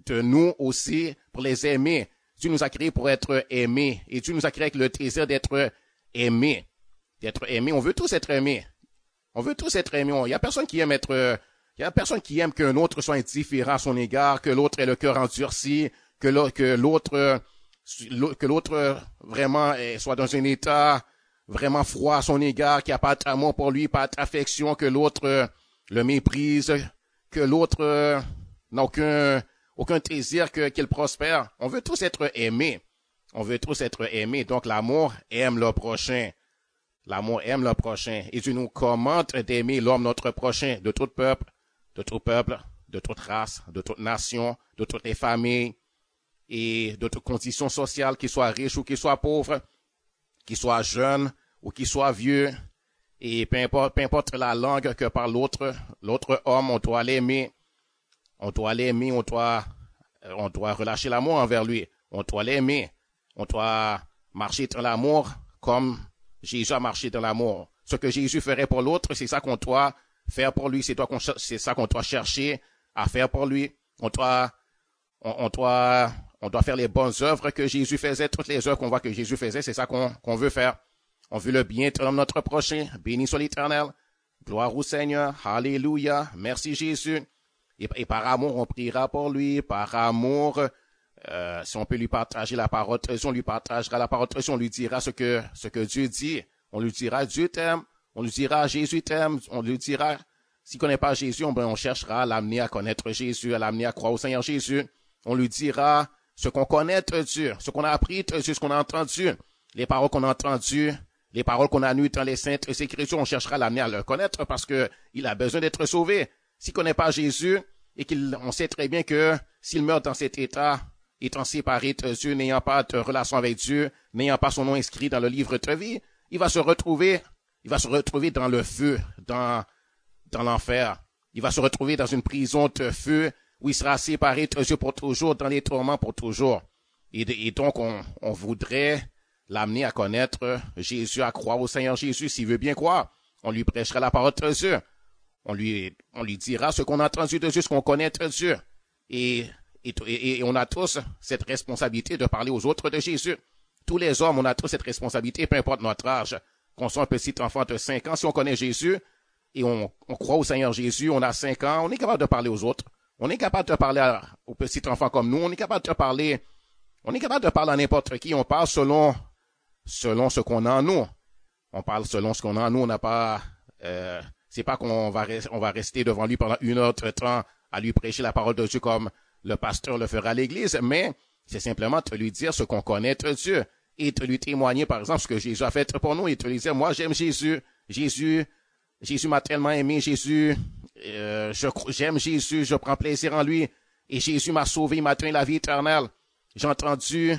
de nous aussi, pour les aimer. Dieu nous a créés pour être aimés, et Dieu nous a créés avec le désir d'être aimés. D'être aimés, on veut tous être aimés. On veut tous être aimés. Il y a personne qui aime qu'un autre soit indifférent à son égard, que l'autre ait le cœur endurci, que l'autre vraiment soit dans un état vraiment froid à son égard, qui n'a pas d'amour pour lui, pas d'affection, que l'autre le méprise, que l'autre n'a aucun désir qu'il prospère. On veut tous être aimés. On veut tous être aimés. Donc l'amour aime le prochain. L'amour aime le prochain. Et Dieu nous commande d'aimer l'homme notre prochain, de tout peuple, de toute race, de toute nation, de toutes les familles et de toutes conditions sociales, qu'ils soient riches ou qu'ils soient pauvres, qu'ils soient jeunes ou qu'ils soient vieux. Et peu importe la langue que parle l'autre homme, on doit l'aimer. On doit relâcher l'amour envers lui. On doit l'aimer. On doit marcher dans l'amour comme Jésus a marché dans l'amour. Ce que Jésus ferait pour l'autre, c'est ça qu'on doit faire pour lui, c'est ça qu'on doit chercher à faire pour lui. On doit faire les bonnes œuvres que Jésus faisait, toutes les œuvres qu'on voit que Jésus faisait, c'est ça qu'on veut faire. On veut le bien de notre prochain. Béni soit l'Éternel. Gloire au Seigneur. Alléluia. Merci Jésus. Et par amour, on priera pour lui. Par amour, si on peut lui partager la parole, on lui partagera la parole, on lui dira ce que Dieu dit. On lui dira Dieu t'aime. On lui dira Jésus t'aime. On lui dira, s'il connaît pas Jésus, on cherchera à l'amener à connaître Jésus, à l'amener à croire au Seigneur Jésus. On lui dira ce qu'on connaît de Dieu, ce qu'on a appris de Dieu, ce qu'on a entendu, les paroles qu'on a entendues, les paroles qu'on a lues dans les saintes écritures, on cherchera à l'amener à le connaître parce que il a besoin d'être sauvé. S'il connaît pas Jésus et on sait très bien que s'il meurt dans cet état, étant séparé de Dieu, n'ayant pas de relation avec Dieu, n'ayant pas son nom inscrit dans le livre de vie, il va se retrouver dans le feu, dans l'enfer. Il va se retrouver dans une prison de feu où il sera séparé de Dieu pour toujours, dans les tourments pour toujours. Et donc, on voudrait l'amener à connaître Jésus, à croire au Seigneur Jésus. S'il veut bien croire, on lui prêchera la parole de Dieu. On lui dira ce qu'on a entendu de Dieu, ce qu'on connaît de Dieu. Et on a tous cette responsabilité de parler aux autres de Jésus. Tous les hommes, on a tous cette responsabilité, peu importe notre âge. Qu'on soit un petit enfant de 5 ans, si on connaît Jésus et on croit au Seigneur Jésus, on a 5 ans, on est capable de parler aux autres. On est capable de parler aux petits enfants comme nous. On est capable de parler à n'importe qui. On parle selon ce qu'on a en nous. On parle selon ce qu'on a en nous. On n'a pas, c'est pas qu'on va rester devant lui pendant 1 heure de temps à lui prêcher la parole de Dieu comme le pasteur le fera à l'église, mais c'est simplement de lui dire ce qu'on connaît de Dieu et de lui témoigner, par exemple, ce que Jésus a fait pour nous et de lui dire, moi, j'aime Jésus. Jésus m'a tellement aimé. Jésus, j'aime Jésus. Je prends plaisir en lui. Et Jésus m'a sauvé, il m'a donné la vie éternelle. J'ai entendu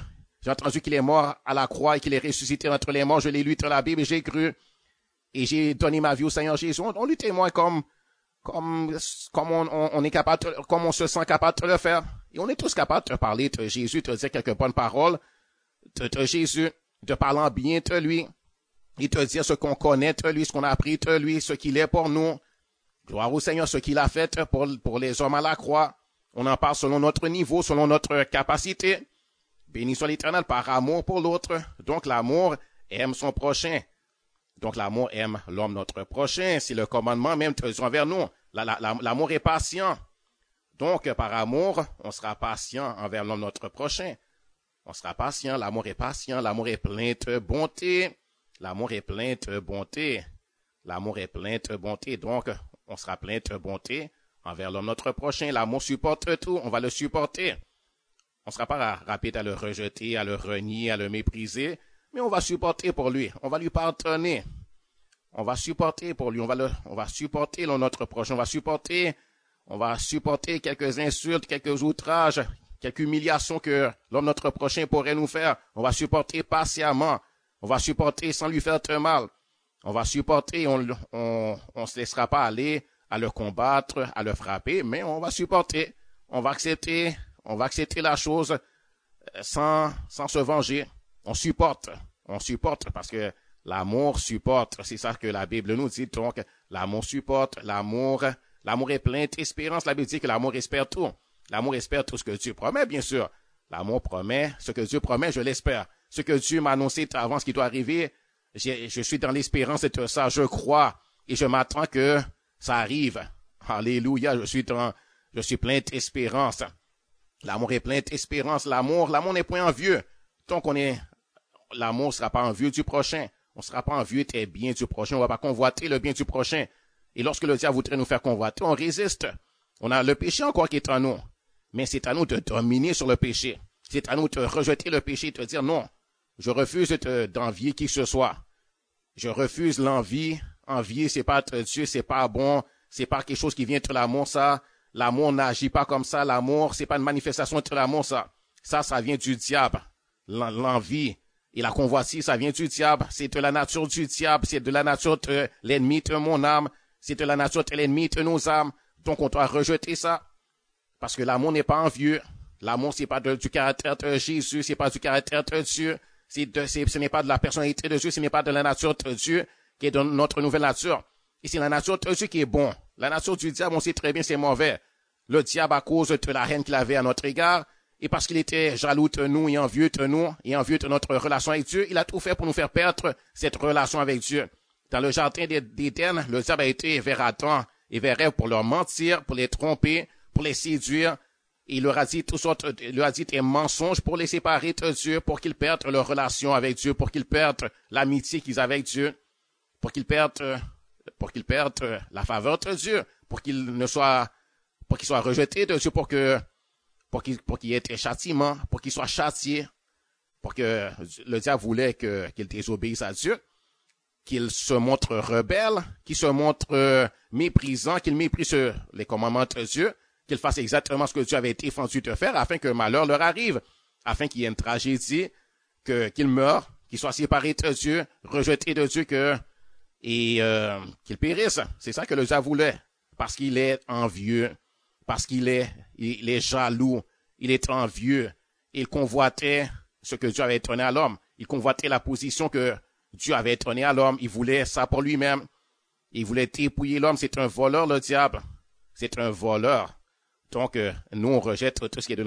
qu'il est mort à la croix et qu'il est ressuscité entre les morts. Je l'ai lu dans la Bible et j'ai cru. Et j'ai donné ma vie au Seigneur Jésus. On lui témoigne comme on est capable, comme on se sent capable de le faire. Et on est tous capables de parler de Jésus, de dire quelques bonnes paroles de Jésus, de parler bien de lui, et de dire ce qu'on connaît de lui, ce qu'on a appris de lui, ce qu'il est pour nous. Gloire au Seigneur, ce qu'il a fait pour les hommes à la croix. On en parle selon notre niveau, selon notre capacité. Béni soit l'Éternel par amour pour l'autre. Donc l'amour aime son prochain. Donc l'amour aime l'homme notre prochain. C'est le commandement même envers nous. L'amour est patient. Donc par amour, on sera patient envers l'homme notre prochain. On sera patient, l'amour est patient, l'amour est plein de bonté. L'amour est plein de bonté. L'amour est plein de bonté. Donc on sera plein de bonté envers l'homme notre prochain. L'amour supporte tout, on va le supporter. On ne sera pas rapide à le rejeter, à le renier, à le mépriser, mais on va supporter pour lui. On va lui pardonner. On va supporter pour lui. On va supporter notre prochain. On va supporter quelques insultes, quelques outrages, quelques humiliations que l'homme notre prochain pourrait nous faire. On va supporter patiemment. On va supporter sans lui faire très mal. On va supporter, on se laissera pas aller à le combattre, à le frapper, mais on va supporter. On va accepter la chose sans se venger. On supporte parce que l'amour supporte. C'est ça que la Bible nous dit. Donc, l'amour supporte, l'amour est plein d'espérance. La Bible dit que l'amour espère tout. L'amour espère tout ce que Dieu promet, bien sûr. L'amour promet, ce que Dieu promet, je l'espère. Ce que Dieu m'a annoncé avant ce qui doit arriver, je suis dans l'espérance de ça. Je crois et je m'attends que ça arrive. Alléluia, je suis plein d'espérance. L'amour est plein d'espérance. L'amour n'est point envieux. Donc l'amour ne sera pas envieux du prochain. On ne sera pas envieux des biens du prochain. On ne va pas convoiter le bien du prochain. Et lorsque le diable voudrait nous faire convoiter, on résiste. On a le péché encore qui est en nous. Mais c'est à nous de dominer sur le péché. C'est à nous de rejeter le péché et de dire non. Je refuse d'envier qui que ce soit. Je refuse l'envie. Envier, c'est pas de Dieu, c'est pas bon. C'est pas quelque chose qui vient de l'amour, ça. L'amour n'agit pas comme ça. L'amour, c'est pas une manifestation de l'amour, ça. Ça vient du diable. L'envie et la convoitise, ça vient du diable. C'est de la nature du diable. C'est de la nature de l'ennemi de mon âme. C'est de la nature de l'ennemi de nos âmes. Donc, on doit rejeter ça. Parce que l'amour n'est pas envieux. L'amour, c'est pas du caractère de Jésus. C'est pas du caractère de Dieu. Ce n'est pas de la personnalité de Dieu, ce n'est pas de la nature de Dieu qui est de notre nouvelle nature. Et c'est la nature de Dieu qui est bon. La nature du diable, on sait très bien, c'est mauvais. Le diable, à cause de la haine qu'il avait à notre égard, et parce qu'il était jaloux de nous et envieux de nous, et envieux de notre relation avec Dieu, il a tout fait pour nous faire perdre cette relation avec Dieu. Dans le jardin d'Éden, le diable a été vers Adam et vers Ève pour leur mentir, pour les tromper, pour les séduire. Et il leur a dit des mensonges pour les séparer de Dieu, pour qu'ils perdent leur relation avec Dieu, pour qu'ils perdent l'amitié qu'ils avaient avec Dieu, pour qu'ils perdent la faveur de Dieu, pour qu'ils soient rejetés de Dieu, pour qu'il y ait des châtiments, pour qu'ils soient châtiés, pour que le diable voulait qu'ils désobéissent à Dieu, qu'ils se montrent rebelles, qu'ils se montrent méprisants, qu'ils méprisent les commandements de Dieu, qu'ils fassent exactement ce que Dieu avait défendu de faire afin que malheur leur arrive, afin qu'il y ait une tragédie, qu'ils meurent, qu'ils soient séparés de Dieu, rejetés de Dieu, qu'ils périssent. C'est ça que le diable voulait, parce qu'il est envieux, parce il est jaloux, il est envieux, il convoitait ce que Dieu avait donné à l'homme, il convoitait la position que Dieu avait donnée à l'homme, il voulait ça pour lui-même, il voulait dépouiller l'homme, c'est un voleur le diable, c'est un voleur. Donc, nous, on rejette tout ce qui est de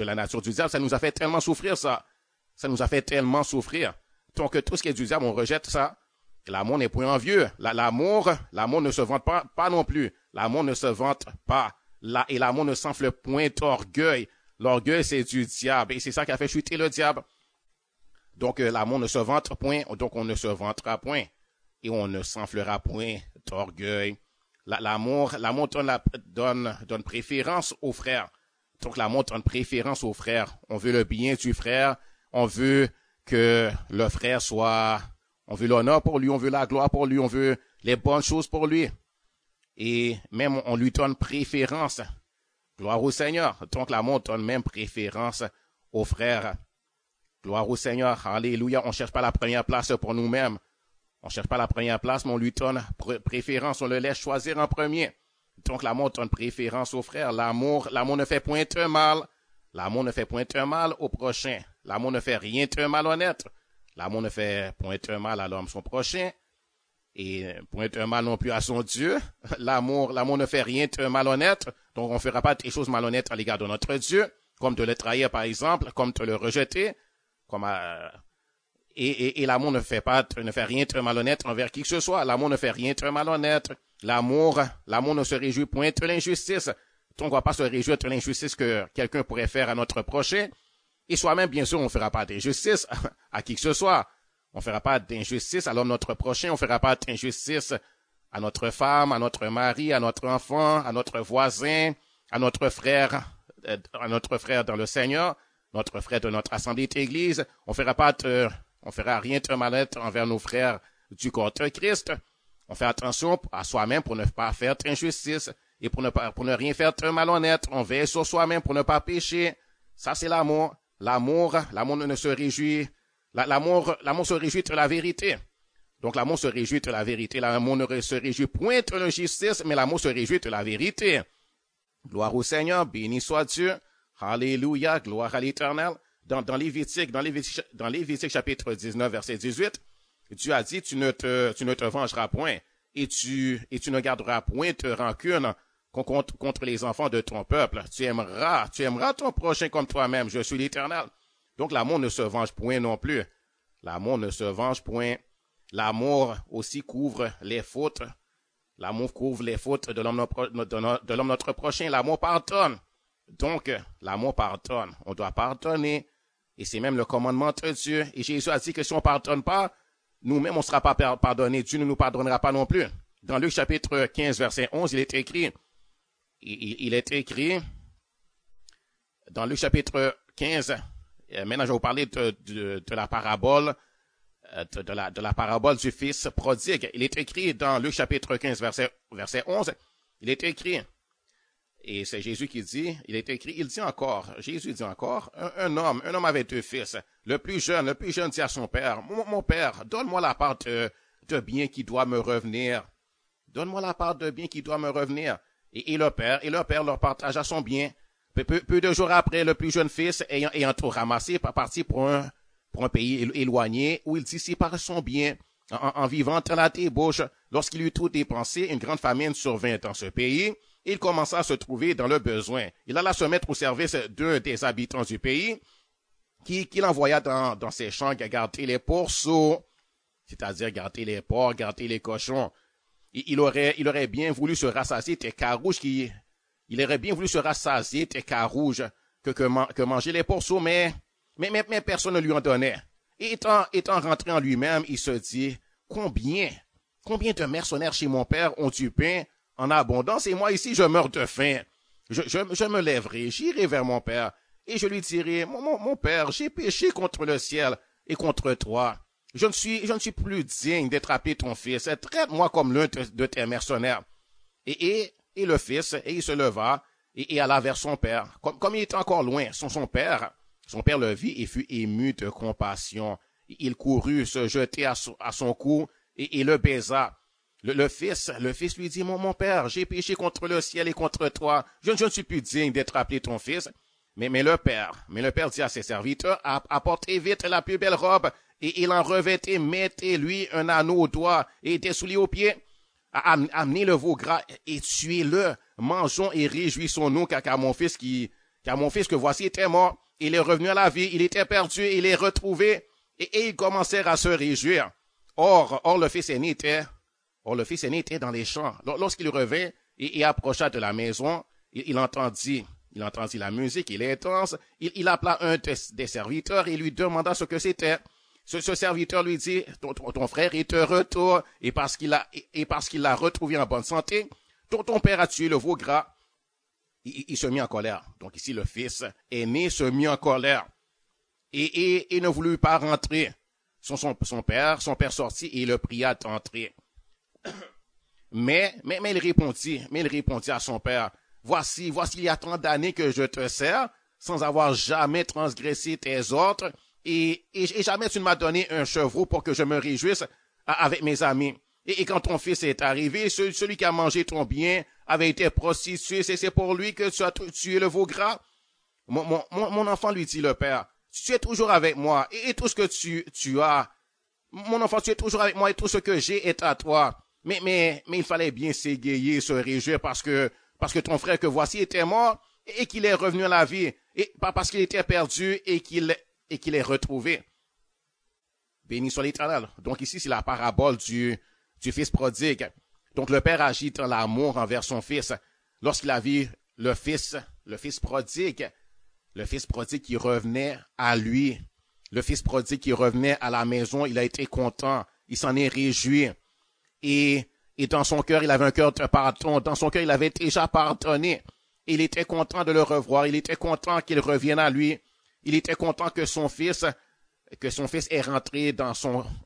la nature du diable. Ça nous a fait tellement souffrir, ça. Ça nous a fait tellement souffrir. Donc, tout ce qui est du diable, on rejette ça. L'amour n'est point envieux. L'amour ne se vante pas non plus. L'amour ne se vante pas. Et l'amour ne s'enfle point d'orgueil. L'orgueil, c'est du diable. Et c'est ça qui a fait chuter le diable. Donc, l'amour ne se vante point. Donc, on ne se vantera point. Et on ne s'enflera point d'orgueil. L'amour donne préférence aux frères. Donc, l'amour donne préférence aux frères. On veut le bien du frère. On veut que le frère on veut l'honneur pour lui, on veut la gloire pour lui, on veut les bonnes choses pour lui. Et même, on lui donne préférence. Gloire au Seigneur. Donc, l'amour donne même préférence aux frères. Gloire au Seigneur. Alléluia. On cherche pas la première place pour nous-mêmes. On cherche pas la première place, mais on lui donne préférence, on le laisse choisir en premier. Donc, l'amour donne préférence aux frères. L'amour ne fait point un mal. L'amour ne fait point un mal au prochain. L'amour ne fait rien d'un malhonnête. L'amour ne fait point un mal à l'homme son prochain. Et point un mal non plus à son Dieu. L'amour ne fait rien d'un malhonnête. Donc, on ne fera pas des choses malhonnêtes à l'égard de notre Dieu, comme de le trahir, par exemple, comme de le rejeter, Et l'amour ne fait rien de malhonnête envers qui que ce soit. L'amour ne fait rien de malhonnête. L'amour ne se réjouit point de l'injustice. Donc, on ne va pas se réjouir de l'injustice que quelqu'un pourrait faire à notre prochain. Et soi-même, bien sûr, on ne fera pas d'injustice à qui que ce soit. On ne fera pas d'injustice à l'homme notre prochain. On ne fera pas d'injustice à notre femme, à notre mari, à notre enfant, à notre voisin, à notre frère dans le Seigneur, notre frère de notre assemblée d'église. On fera rien de malhonnête envers nos frères du corps de Christ. On fait attention à soi-même pour ne pas faire d'injustice et pour ne rien faire de malhonnête. On veille sur soi-même pour ne pas pécher. Ça, c'est l'amour. L'amour ne se réjouit. L'amour se réjouit de la vérité. Donc, l'amour se réjouit de la vérité. L'amour ne se réjouit point de l'injustice, mais l'amour se réjouit de la vérité. Gloire au Seigneur, béni soit Dieu. Alléluia, gloire à l'Éternel. Dans Lévitique chapitre 19, verset 18, Dieu a dit, tu ne te vengeras point et tu ne garderas point de rancune contre les enfants de ton peuple. Tu aimeras ton prochain comme toi-même. Je suis l'Éternel. Donc, l'amour ne se venge point non plus. L'amour ne se venge point. L'amour aussi couvre les fautes. L'amour couvre les fautes de l'homme notre prochain. L'amour pardonne. Donc, l'amour pardonne. On doit pardonner. Et c'est même le commandement de Dieu. Et Jésus a dit que si on ne pardonne pas, nous-mêmes, on ne sera pas pardonnés. Dieu ne nous pardonnera pas non plus. Dans Luc chapitre 15, verset 11, il est écrit, dans Luc chapitre 15, maintenant je vais vous parler de la parabole, de la parabole du fils prodigue. Il est écrit dans Luc chapitre 15, verset 11, il est écrit, et c'est Jésus qui dit, Jésus dit encore, un homme avait deux fils. Le plus jeune dit à son père, mon père, donne-moi la part de bien qui doit me revenir. Donne-moi la part de bien qui doit me revenir. Et le père leur partagea son bien. Peu de jours après, le plus jeune fils, ayant tout ramassé, partit pour pour un pays éloigné, où il dissipera son bien en vivant à la débauche. Lorsqu'il eut tout dépensé, une grande famine survint dans ce pays, et il commença à se trouver dans le besoin. Il alla se mettre au service d'un des habitants du pays, qu'il envoya dans ses champs garder les pourceaux, c'est-à-dire garder les porcs, garder les cochons. Il aurait bien voulu se rassasier tes carouges, il aurait bien voulu se rassasier tes carouges que manger les pourceaux, mais personne ne lui en donnait. Et étant rentré en lui-même, il se dit, combien de mercenaires chez mon père ont du pain en abondance, et moi ici je meurs de faim. Je me lèverai, j'irai vers mon père, et je lui dirai, mon père, j'ai péché contre le ciel et contre toi. Je ne suis plus digne d'être appelé ton fils. Traite-moi comme l'un de tes mercenaires. Et le fils, et il se leva, et alla vers son père. Comme il était encore loin, son père le vit et fut ému de compassion. Il courut se jeter à son cou, et le baisa. Le fils lui dit, mon père, j'ai péché contre le ciel et contre toi. Je ne suis plus digne d'être appelé ton fils. Mais le père dit à ses serviteurs, apportez vite la plus belle robe, et il en revêtait, mettez-lui un anneau au doigt et des souliers aux pieds. Amenez le veau gras et tuez-le. Mangeons et réjouissons-nous, car mon fils que voici était mort. Il est revenu à la vie, il était perdu, il est retrouvé, et ils commencèrent à se réjouir. Or le fils aîné était dans les champs. Lorsqu'il revint et approcha de la maison, il entendit la musique, il est intense. Il appela un des serviteurs et lui demanda ce que c'était. Ce serviteur lui dit, ton frère est de retour, et parce qu'il l'a retrouvé en bonne santé, ton père a tué le veau gras. Il se mit en colère. Donc ici, le fils aîné se mit en colère. Et ne voulut pas rentrer. Son père sortit et le pria d'entrer. Mais il répondit à son père, voici il y a 30 années que je te sers, sans avoir jamais transgressé tes ordres, et jamais tu ne m'as donné un chevreau pour que je me réjouisse avec mes amis. Et quand ton fils est arrivé, celui qui a mangé ton bien avait été prostitué, c'est pour lui que tu as tué le veau gras. Mon enfant, lui dit le père, tu es toujours avec moi, et tout ce que tu as, mon enfant, tu es toujours avec moi, et tout ce que j'ai est à toi. Mais il fallait bien s'égayer, se réjouir, parce que ton frère que voici était mort, et qu'il est revenu à la vie, et pas parce qu'il était perdu, et qu'il est retrouvé. Béni soit l'Éternel. Donc ici, c'est la parabole du fils prodigue. Donc le père agit dans l'amour envers son fils. Lorsqu'il a vu le fils prodigue qui revenait à lui, le fils prodigue qui revenait à la maison, il a été content, il s'en est réjoui. Et dans son cœur, il avait un cœur de pardon. Dans son cœur, il avait déjà pardonné. Il était content de le revoir. Il était content qu'il revienne à lui. Il était content que son fils est rentré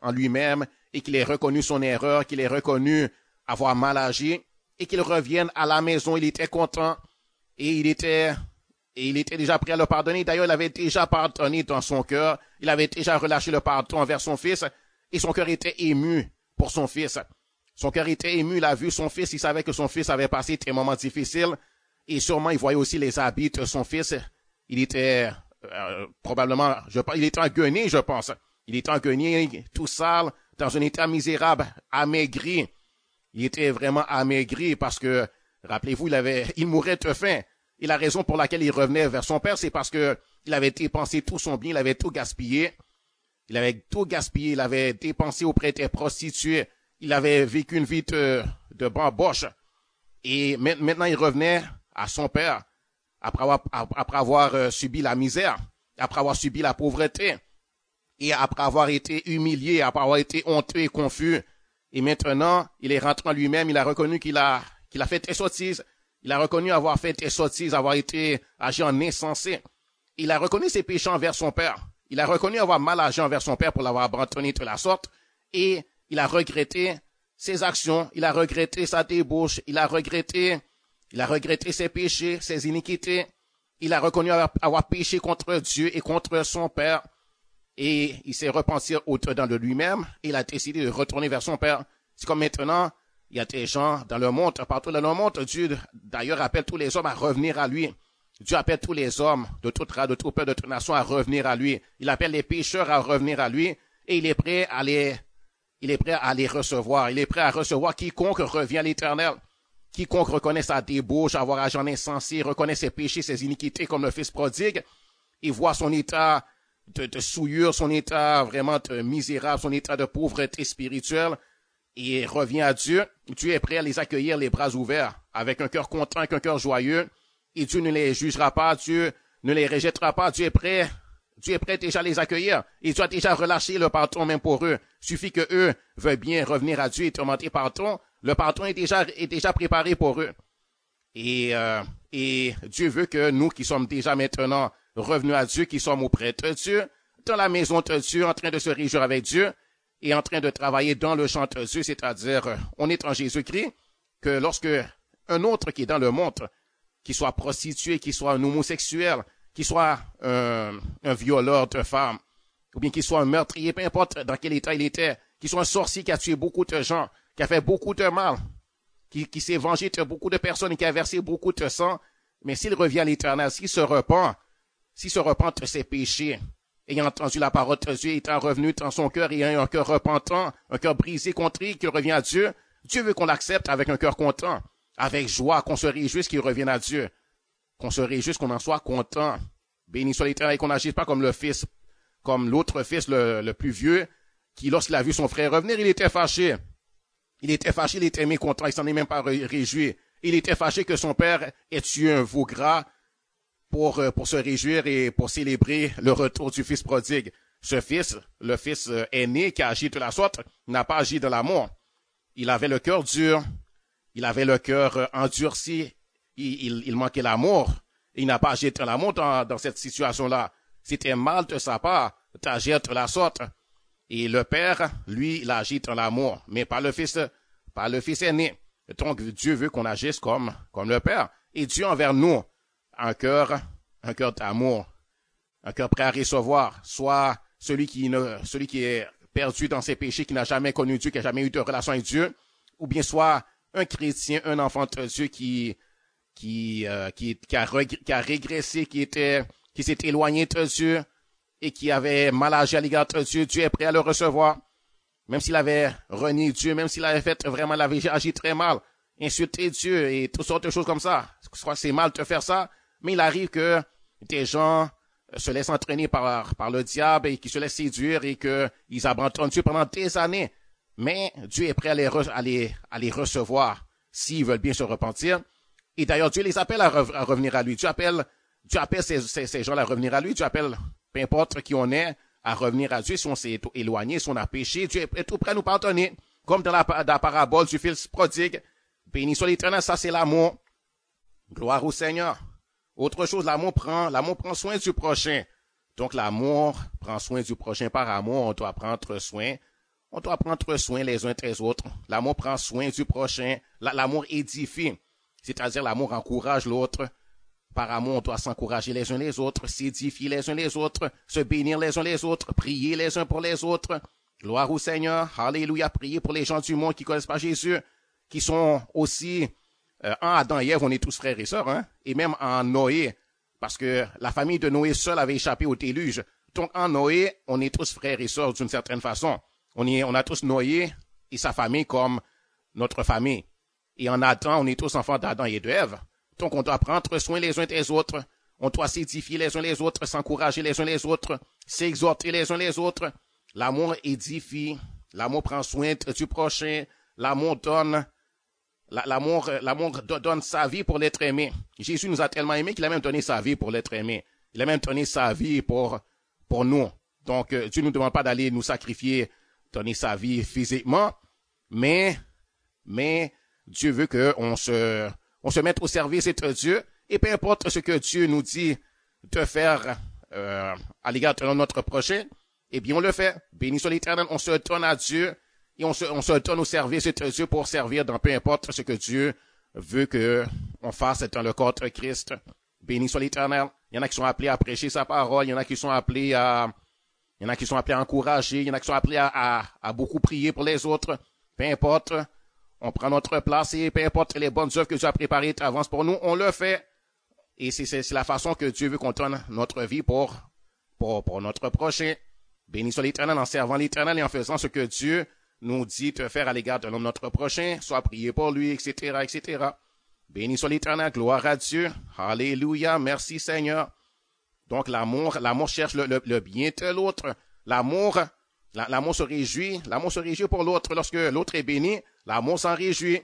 en lui-même et qu'il ait reconnu son erreur, qu'il ait reconnu avoir mal agi et qu'il revienne à la maison. Il était content et il était déjà prêt à le pardonner. D'ailleurs, il avait déjà pardonné dans son cœur. Il avait déjà relâché le pardon envers son fils et son cœur était ému pour son fils. Son cœur était ému, il a vu son fils, il savait que son fils avait passé des moments difficiles et sûrement il voyait aussi les habits de son fils. Il était probablement, il était engueuné, je pense. Il était engueuné, tout sale, dans un état misérable, amaigri. Il était vraiment amaigri parce que, rappelez-vous, il mourait de faim. Et la raison pour laquelle il revenait vers son père, c'est parce que il avait dépensé tout son bien, il avait tout gaspillé. Il avait dépensé auprès des prostituées. Il avait vécu une vie de bamboche. Et maintenant, il revenait à son père après avoir subi la misère, après avoir subi la pauvreté, et après avoir été humilié, après avoir été honteux et confus. Et maintenant, il est rentré en lui-même, il a reconnu qu'il a fait des sottises. Il a reconnu avoir fait des sottises, avoir été agi en insensé. Il a reconnu ses péchés envers son père. Il a reconnu avoir mal agi envers son père pour l'avoir abandonné de la sorte. Et il a regretté ses actions, il a regretté sa débauche, il a regretté ses péchés, ses iniquités. Il a reconnu avoir péché contre Dieu et contre son père. Et il s'est repenti au-dedans de lui-même. Il a décidé de retourner vers son père. C'est comme maintenant, il y a des gens dans le monde, partout dans le monde, Dieu d'ailleurs appelle tous les hommes à revenir à lui. Dieu appelle tous les hommes de toute race, de tout peuple, de toute nation à revenir à lui. Il appelle les pécheurs à revenir à lui et il est prêt à les recevoir. Il est prêt à recevoir quiconque revient à l'Éternel. Quiconque reconnaît sa débauche, avoir agi en insensé, reconnaît ses péchés, ses iniquités comme le fils prodigue, et voit son état de souillure, son état vraiment misérable, son état de pauvreté spirituelle, et revient à Dieu. Dieu est prêt à les accueillir les bras ouverts, avec un cœur content, avec un cœur joyeux, et Dieu ne les jugera pas, Dieu ne les rejettera pas, Dieu est prêt déjà à les accueillir, et Dieu a déjà relâché le pardon même pour eux. Suffit que eux veuillent bien revenir à Dieu et demander pardon, le pardon est déjà préparé pour eux. Et Dieu veut que nous qui sommes déjà maintenant revenus à Dieu, qui sommes auprès de Dieu, dans la maison de Dieu, en train de se réjouir avec Dieu, et en train de travailler dans le champ de Dieu, c'est-à-dire, on est en Jésus-Christ, que lorsque un autre qui est dans le monde, qui soit prostitué, qui soit un homosexuel, qui soit un violeur de femmes, ou bien qui soit un meurtrier, peu importe dans quel état il était, qui soit un sorcier qui a tué beaucoup de gens, qui a fait beaucoup de mal, qui s'est vengé de beaucoup de personnes et qui a versé beaucoup de sang, mais s'il revient à l'Éternel, s'il se repent de ses péchés, ayant entendu la parole de Dieu, étant revenu dans son cœur, ayant un cœur repentant, un cœur brisé, contrit, qu'il revient à Dieu, Dieu veut qu'on l'accepte avec un cœur content, avec joie, qu'on se réjouisse qu'il revienne à Dieu, qu'on se réjouisse, qu'on en soit content. Béni soit l'Éternel et qu'on n'agisse pas comme l'autre fils, le plus vieux, qui, lorsqu'il a vu son frère revenir, il était fâché. Il était mécontent, il s'en est même pas réjoui. Il était fâché que son père ait tué un veau gras pour se réjouir et pour célébrer le retour du fils prodigue. Ce fils, le fils aîné qui a agi de la sorte, n'a pas agi de l'amour. Il avait le cœur dur, il avait le cœur endurci, il manquait l'amour. Il n'a pas agi de l'amour dans cette situation-là. C'était mal de sa part d'agir de la sorte. Et le père, lui, il agit dans l'amour, mais pas le fils aîné. Donc, Dieu veut qu'on agisse comme le père. Et Dieu envers nous, un cœur d'amour, un cœur prêt à recevoir, soit celui qui est perdu dans ses péchés, qui n'a jamais connu Dieu, qui n'a jamais eu de relation avec Dieu, ou bien soit un chrétien, un enfant de Dieu qui a régressé, qui s'est éloigné de Dieu, et qui avait mal agi à l'égard de Dieu. Dieu est prêt à le recevoir. Même s'il avait renié Dieu, même s'il avait fait vraiment, il avait agi très mal, insulté Dieu et toutes sortes de choses comme ça. Je crois que c'est mal de faire ça, mais il arrive que des gens se laissent entraîner par le diable et qui se laissent séduire et qu'ils abandonnent Dieu pendant des années. Mais Dieu est prêt à les recevoir s'ils veulent bien se repentir. Et d'ailleurs, Dieu les appelle à revenir à lui. Dieu appelle ces gens à revenir à lui. Dieu appelle peu importe qui on est, à revenir à Dieu. Si on s'est éloigné, si on a péché, Dieu est tout prêt à nous pardonner. Comme dans la parabole du fils prodigue. Béni soit l'Éternel, ça c'est l'amour. Gloire au Seigneur. Autre chose, l'amour prend soin du prochain. Donc l'amour prend soin du prochain. Par amour, on doit prendre soin les uns des autres. L'amour prend soin du prochain. L'amour édifie. C'est-à-dire l'amour encourage l'autre. Par amour, on doit s'encourager les uns les autres, s'édifier les uns les autres, se bénir les uns les autres, prier les uns pour les autres. Gloire au Seigneur. Alléluia. Prier pour les gens du monde qui connaissent pas Jésus, qui sont aussi en Adam et Ève, on est tous frères et sœurs, hein, et même en Noé, parce que la famille de Noé seule avait échappé au déluge. Donc en Noé, on est tous frères et sœurs d'une certaine façon. On a tous Noé et sa famille comme notre famille. Et en Adam, on est tous enfants d'Adam et d'Ève. Donc, on doit prendre soin les uns des autres. On doit s'édifier les uns les autres, s'encourager les uns les autres, s'exhorter les uns les autres. L'amour édifie. L'amour prend soin du prochain. L'amour donne sa vie pour l'être aimé. Jésus nous a tellement aimés qu'il a même donné sa vie pour l'être aimé. Il a même donné sa vie pour nous. Donc, Dieu ne nous demande pas d'aller nous sacrifier, donner sa vie physiquement, mais Dieu veut qu'on se mette au service de Dieu, et peu importe ce que Dieu nous dit de faire à l'égard de notre prochain, eh bien on le fait. Béni soit l'Éternel, on se donne à Dieu, et on se donne au service de Dieu pour servir dans peu importe ce que Dieu veut que on fasse dans le corps de Christ. Béni soit l'Éternel. Il y en a qui sont appelés à prêcher sa parole, il y en a qui sont appelés à encourager, il y en a qui sont appelés à beaucoup prier pour les autres. Peu importe, on prend notre place et peu importe les bonnes œuvres que Dieu a préparées d'avance pour nous, on le fait. Et c'est la façon que Dieu veut qu'on donne notre vie pour notre prochain. Béni soit l'Éternel en servant l'Éternel et en faisant ce que Dieu nous dit de faire à l'égard de l'homme notre prochain, soit prier pour lui, etc., etc. Béni soit l'Éternel, gloire à Dieu. Alléluia, merci Seigneur. Donc l'amour cherche le bien de l'autre. L'amour se réjouit pour l'autre. Lorsque l'autre est béni, l'amour s'en réjouit.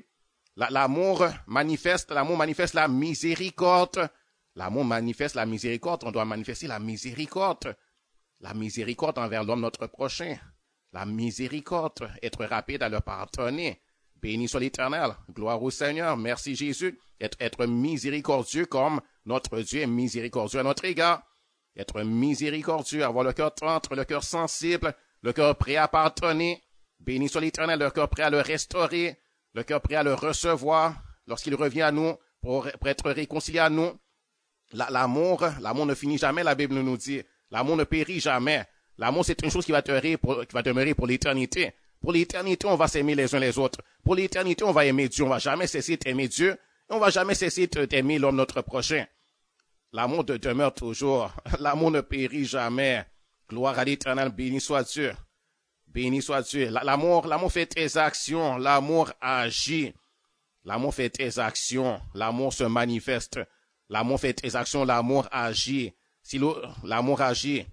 L'amour manifeste la miséricorde. L'amour manifeste la miséricorde. On doit manifester la miséricorde. La miséricorde envers l'homme notre prochain. La miséricorde. Être rapide à le pardonner. Béni soit l'Éternel. Gloire au Seigneur. Merci Jésus. Être miséricordieux comme notre Dieu est miséricordieux à notre égard. Être miséricordieux, avoir le cœur tendre, le cœur sensible, le cœur prêt à pardonner. Béni soit l'Éternel, le cœur prêt à le restaurer, le cœur prêt à le recevoir lorsqu'il revient à nous pour être réconcilié à nous. L'amour ne finit jamais, la Bible nous dit. L'amour ne périt jamais. L'amour, c'est une chose qui va demeurer pour l'éternité. Pour l'éternité, on va s'aimer les uns les autres. Pour l'éternité, on va aimer Dieu. On va jamais cesser d'aimer Dieu. Et on va jamais cesser d'aimer l'homme notre prochain. L'amour demeure toujours. L'amour ne périt jamais. Gloire à l'Éternel. Béni soit Dieu. Béni soit Dieu. L'amour fait des actions. L'amour agit. L'amour fait des actions. L'amour se manifeste. L'amour fait des actions. L'amour agit. Si l'amour agit,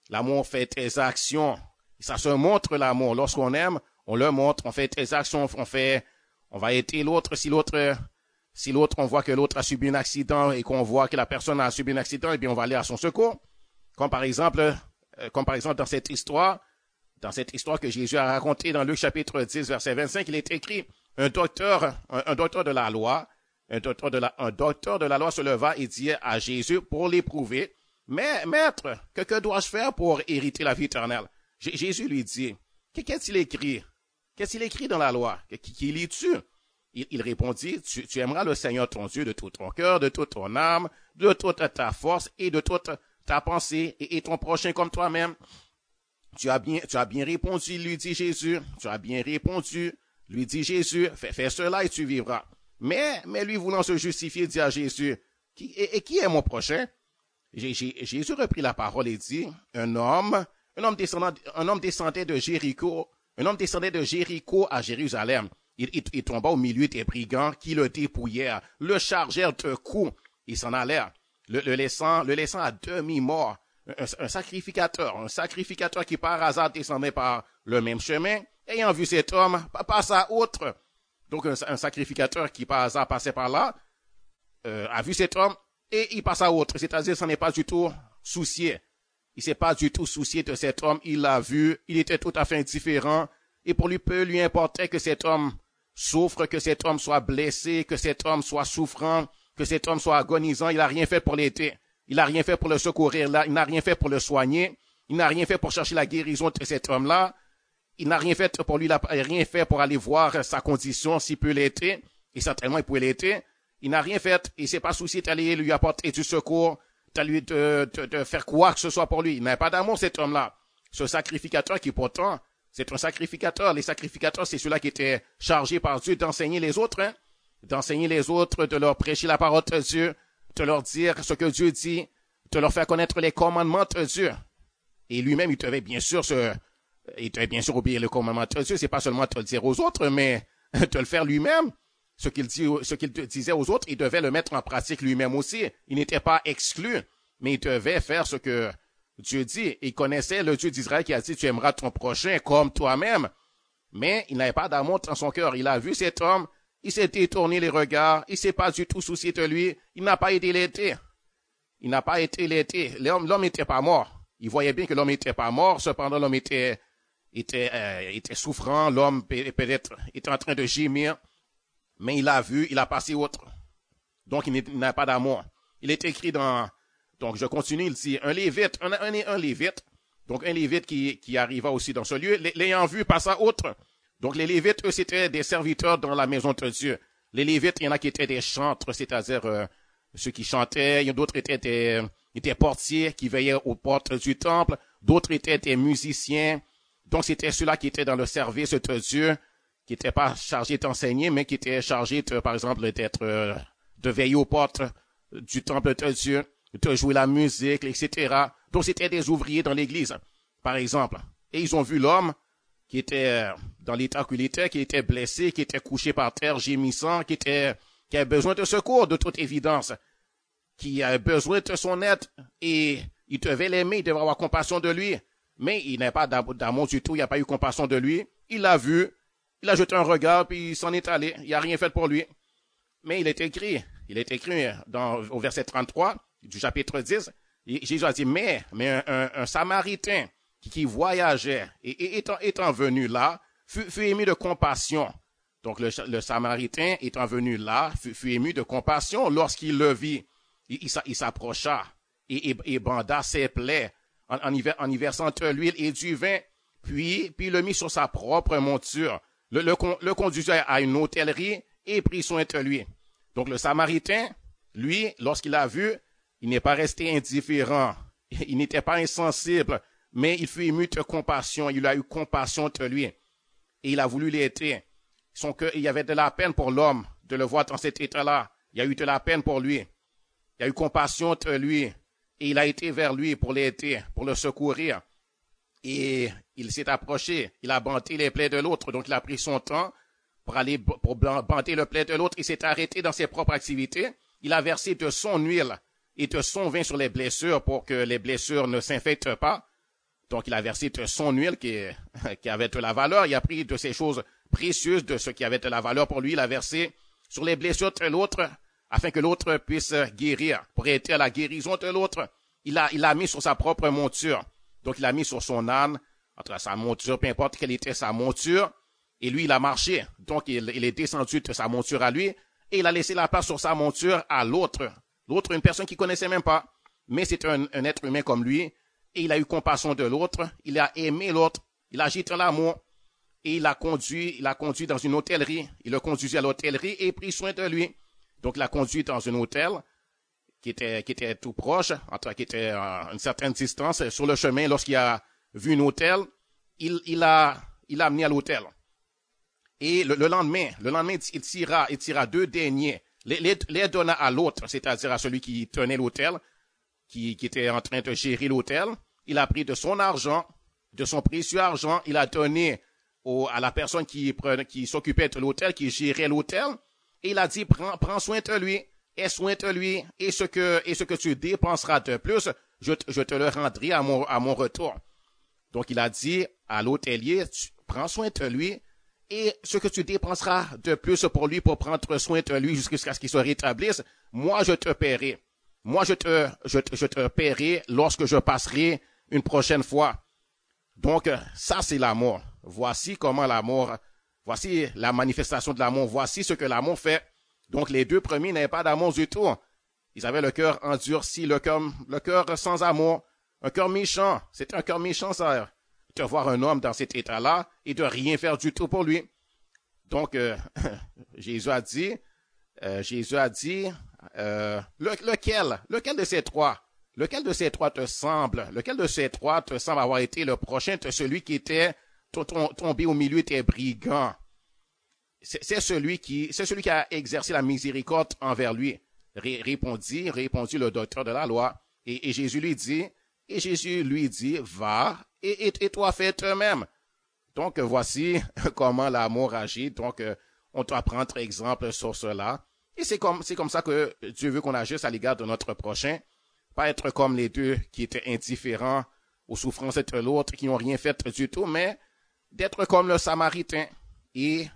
l'amour fait des actions. Ça se montre l'amour. Lorsqu'on aime, on le montre. On fait des actions. On va aider l'autre. Si l'autre, on voit que l'autre a subi un accident et qu'on voit que la personne a subi un accident, eh bien, on va aller à son secours. Comme par exemple dans cette histoire que Jésus a racontée dans Luc chapitre 10, verset 25, il est écrit, un docteur de la loi se leva et dit à Jésus pour l'éprouver, mais maître, que dois-je faire pour hériter la vie éternelle? Jésus lui dit, qu'est-ce qu'il écrit? Qu'est-ce qu'il écrit dans la loi? Qui lis-tu? Il répondit, tu aimeras le Seigneur ton Dieu de tout ton cœur, de toute ton âme, de toute ta force et de toute ta pensée et ton prochain comme toi-même. Tu as bien répondu, lui dit Jésus. Tu as bien répondu, lui dit Jésus. Fais cela et tu vivras. Mais lui voulant se justifier, dit à Jésus, qui est mon prochain? Jésus reprit la parole et dit, un homme descendait de Jéricho à Jérusalem. Il tomba au milieu des brigands qui le dépouillèrent, le chargèrent de coups, ils s'en allèrent, le laissant à demi-mort. Un sacrificateur qui par hasard descendait par le même chemin, ayant vu cet homme, passa outre. Donc un sacrificateur qui par hasard passait par là, a vu cet homme et il passa outre, c'est-à-dire s'en est pas du tout soucié. Il s'est pas du tout soucié de cet homme, il l'a vu, il était tout à fait indifférent et pour lui peu lui importait que cet homme souffre, que cet homme soit blessé, que cet homme soit souffrant, que cet homme soit agonisant. Il n'a rien fait pour l'aider. Il n'a rien fait pour le secourir. Il n'a rien fait pour le soigner. Il n'a rien fait pour chercher la guérison de cet homme-là. Il n'a rien fait pour lui. Il n'a rien fait pour aller voir sa condition, s'il peut l'aider. Et certainement, il pouvait l'aider. Il n'a rien fait. Il s'est pas soucié d'aller lui apporter du secours, de faire quoi que ce soit pour lui. Il n'a pas d'amour, cet homme-là. Ce sacrificateur qui pourtant, c'est un sacrificateur. Les sacrificateurs, c'est ceux-là qui étaient chargés par Dieu d'enseigner les autres, d'enseigner les autres, de leur prêcher la parole de Dieu, de leur dire ce que Dieu dit, de leur faire connaître les commandements de Dieu. Et lui-même, il devait bien sûr obéir les commandements de Dieu. C'est pas seulement te le dire aux autres, mais de le faire lui-même. Ce qu'il disait aux autres, il devait le mettre en pratique lui-même aussi. Il n'était pas exclu, mais il devait faire ce que Dieu dit. Il connaissait le Dieu d'Israël qui a dit, tu aimeras ton prochain comme toi-même. Mais il n'avait pas d'amour dans son cœur. Il a vu cet homme, il s'est détourné les regards, il s'est pas du tout soucié de lui, il n'a pas été l'aider. Il n'a pas été l'aider. L'homme n'était pas mort. Il voyait bien que l'homme n'était pas mort, cependant l'homme était souffrant, l'homme peut-être était en train de gémir, mais il a vu, il a passé autre. Donc il n'a pas d'amour. Il est écrit donc je continue, il dit, un lévite, donc un lévite qui arriva aussi dans ce lieu, l'ayant vu passa outre. Donc les lévites, eux, c'était des serviteurs dans la maison de Dieu. Les lévites, il y en a qui étaient des chantres, c'est-à-dire ceux qui chantaient, d'autres étaient des portiers qui veillaient aux portes du temple, d'autres étaient des musiciens. Donc c'était ceux-là qui étaient dans le service de Dieu, qui n'étaient pas chargés d'enseigner, mais qui étaient chargés, par exemple, de veiller aux portes du temple de Dieu, de jouer la musique, etc. Donc c'était des ouvriers dans l'église, par exemple. Et ils ont vu l'homme qui était dans l'état qu'il était, qui était blessé, qui était couché par terre, gémissant, qui avait besoin de secours, de toute évidence, qui avait besoin de son aide, et il devait l'aimer, il devait avoir compassion de lui. Mais il n'a pas d'amour du tout, il n'a pas eu compassion de lui. Il l'a vu, il a jeté un regard, puis il s'en est allé. Il n'a rien fait pour lui. Mais il est écrit au verset 33 du chapitre 10, Jésus a dit, mais un Samaritain qui voyageait et étant venu là, fut ému de compassion. Donc le Samaritain étant venu là, fut ému de compassion lorsqu'il le vit. Il s'approcha et banda ses plaies en y versant de l'huile et du vin, puis le mit sur sa propre monture, le conduisit à une hôtellerie et prit soin de lui. Donc le Samaritain, lui, lorsqu'il a vu, il n'est pas resté indifférent, il n'était pas insensible, mais il fut ému de compassion, il a eu compassion de lui, et il a voulu l'aider. Son cœur, il y avait de la peine pour l'homme de le voir dans cet état-là, il y a eu de la peine pour lui, il a eu compassion de lui, et il a été vers lui pour l'aider, pour le secourir. Et il s'est approché, il a bandé les plaies de l'autre, donc il a pris son temps pour bander le plaid de l'autre. Il s'est arrêté dans ses propres activités, il a versé de son huile et de son vin sur les blessures pour que les blessures ne s'infectent pas. Donc il a versé de son huile qui avait de la valeur, il a pris de ces choses précieuses, de ce qui avait de la valeur pour lui, il a versé sur les blessures de l'autre, afin que l'autre puisse guérir, pour aider à la guérison de l'autre. Il a mis sur sa propre monture. Donc il a mis sur son âne, entre sa monture, peu importe quelle était sa monture, et lui il a marché. Donc il est descendu de sa monture à lui, et il a laissé la place sur sa monture à l'autre. L'autre, une personne qu'il connaissait même pas, mais c'est un être humain comme lui, et il a eu compassion de l'autre, il a aimé l'autre, il a agité l'amour, et il l'a conduit dans une hôtellerie, il le conduisit à l'hôtellerie et pris soin de lui. Donc il l'a conduit dans un hôtel qui était tout proche, qui était à une certaine distance. Sur le chemin, lorsqu'il a vu un hôtel, il l'a amené à l'hôtel. Et le lendemain, il tira 2 deniers, les donna à l'autre, c'est-à-dire à celui qui tenait l'hôtel, qui était en train de gérer l'hôtel. Il a pris de son argent, de son précieux argent, il a donné à la personne qui s'occupait de l'hôtel, qui gérait l'hôtel, et il a dit, prends soin de lui, aie soin de lui, et ce que tu dépenseras de plus, je te le rendrai à mon retour. Donc il a dit à l'hôtelier, prends soin de lui, et ce que tu dépenseras de plus pour lui, pour prendre soin de lui jusqu'à ce qu'il se rétablisse, moi je te paierai. Moi je te paierai lorsque je passerai une prochaine fois. Donc ça c'est l'amour. Voici la manifestation de l'amour. Voici ce que l'amour fait. Donc les 2 premiers n'avaient pas d'amour du tout. Ils avaient le cœur endurci, le cœur sans amour, un cœur méchant. C'est un cœur méchant, ça, de voir un homme dans cet état-là et de rien faire du tout pour lui. Donc Jésus a dit, lequel de ces trois te semble avoir été le prochain de celui qui était tombé au milieu des brigands? C'est celui qui a exercé la miséricorde envers lui. Répondit le docteur de la loi. Et Jésus lui dit, va et toi fais toi-même. Donc voici comment l'amour agit. Donc on doit prendre exemple sur cela. Et c'est comme ça que Dieu veut qu'on agisse à l'égard de notre prochain. Pas être comme les 2 qui étaient indifférents aux souffrances de l'autre, qui n'ont rien fait du tout, mais d'être comme le Samaritain et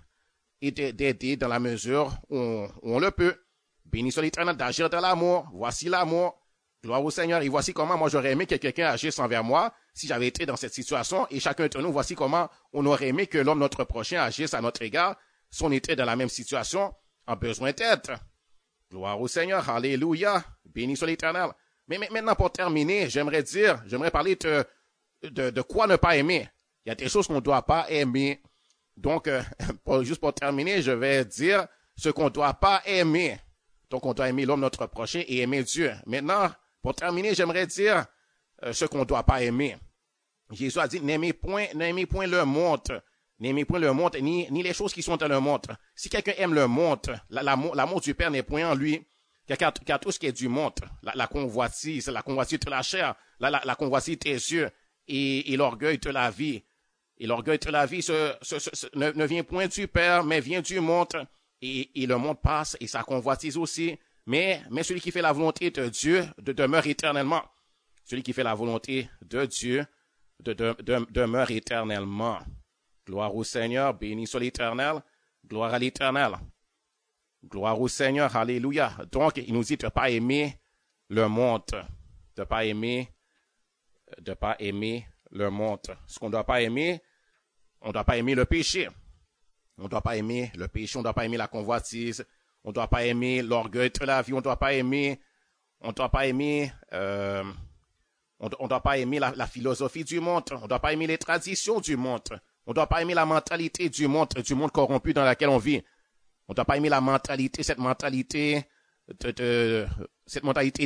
d'aider dans la mesure où on le peut. Béni soit l'Éternel, d'agir dans l'amour. Voici l'amour. Gloire au Seigneur. Et voici comment moi j'aurais aimé que quelqu'un agisse envers moi si j'avais été dans cette situation. Et chacun de nous, voici comment on aurait aimé que l'homme, notre prochain, agisse à notre égard si on était dans la même situation, en besoin d'aide. Gloire au Seigneur. Alléluia. Béni soit l'Éternel. Mais maintenant, pour terminer, j'aimerais parler de quoi ne pas aimer. Il y a des choses qu'on ne doit pas aimer. Donc, juste pour terminer, je vais dire ce qu'on ne doit pas aimer. Donc, on doit aimer l'homme, notre prochain, et aimer Dieu. Maintenant, pour terminer, j'aimerais dire ce qu'on ne doit pas aimer. Jésus a dit, n'aimez point le monde. N'aimez point le monde, ni les choses qui sont dans le monde. Si quelqu'un aime le monde, l'amour du Père n'est point en lui. car tout ce qui est du monde, la convoitise de la chair, la convoitise de tes yeux et l'orgueil de la vie. Et l'orgueil de la vie ne vient point du Père, mais vient du monde. Et le monde passe et sa convoitise aussi. Mais celui qui fait la volonté de Dieu demeure éternellement. Celui qui fait la volonté de Dieu demeure éternellement. Gloire au Seigneur, béni soit l'Éternel, gloire à l'Éternel. Gloire au Seigneur, alléluia. Donc, il nous dit de ne pas aimer le monde, de ne pas aimer le monde. Ce qu'on ne doit pas aimer, on ne doit pas aimer le péché. On ne doit pas aimer le péché, on ne doit pas aimer la convoitise, on ne doit pas aimer l'orgueil de la vie, on ne doit pas aimer la philosophie du monde, on ne doit pas aimer les traditions du monde, on ne doit pas aimer la mentalité du monde corrompu dans laquelle on vit. On ne doit pas aimer la mentalité, cette mentalité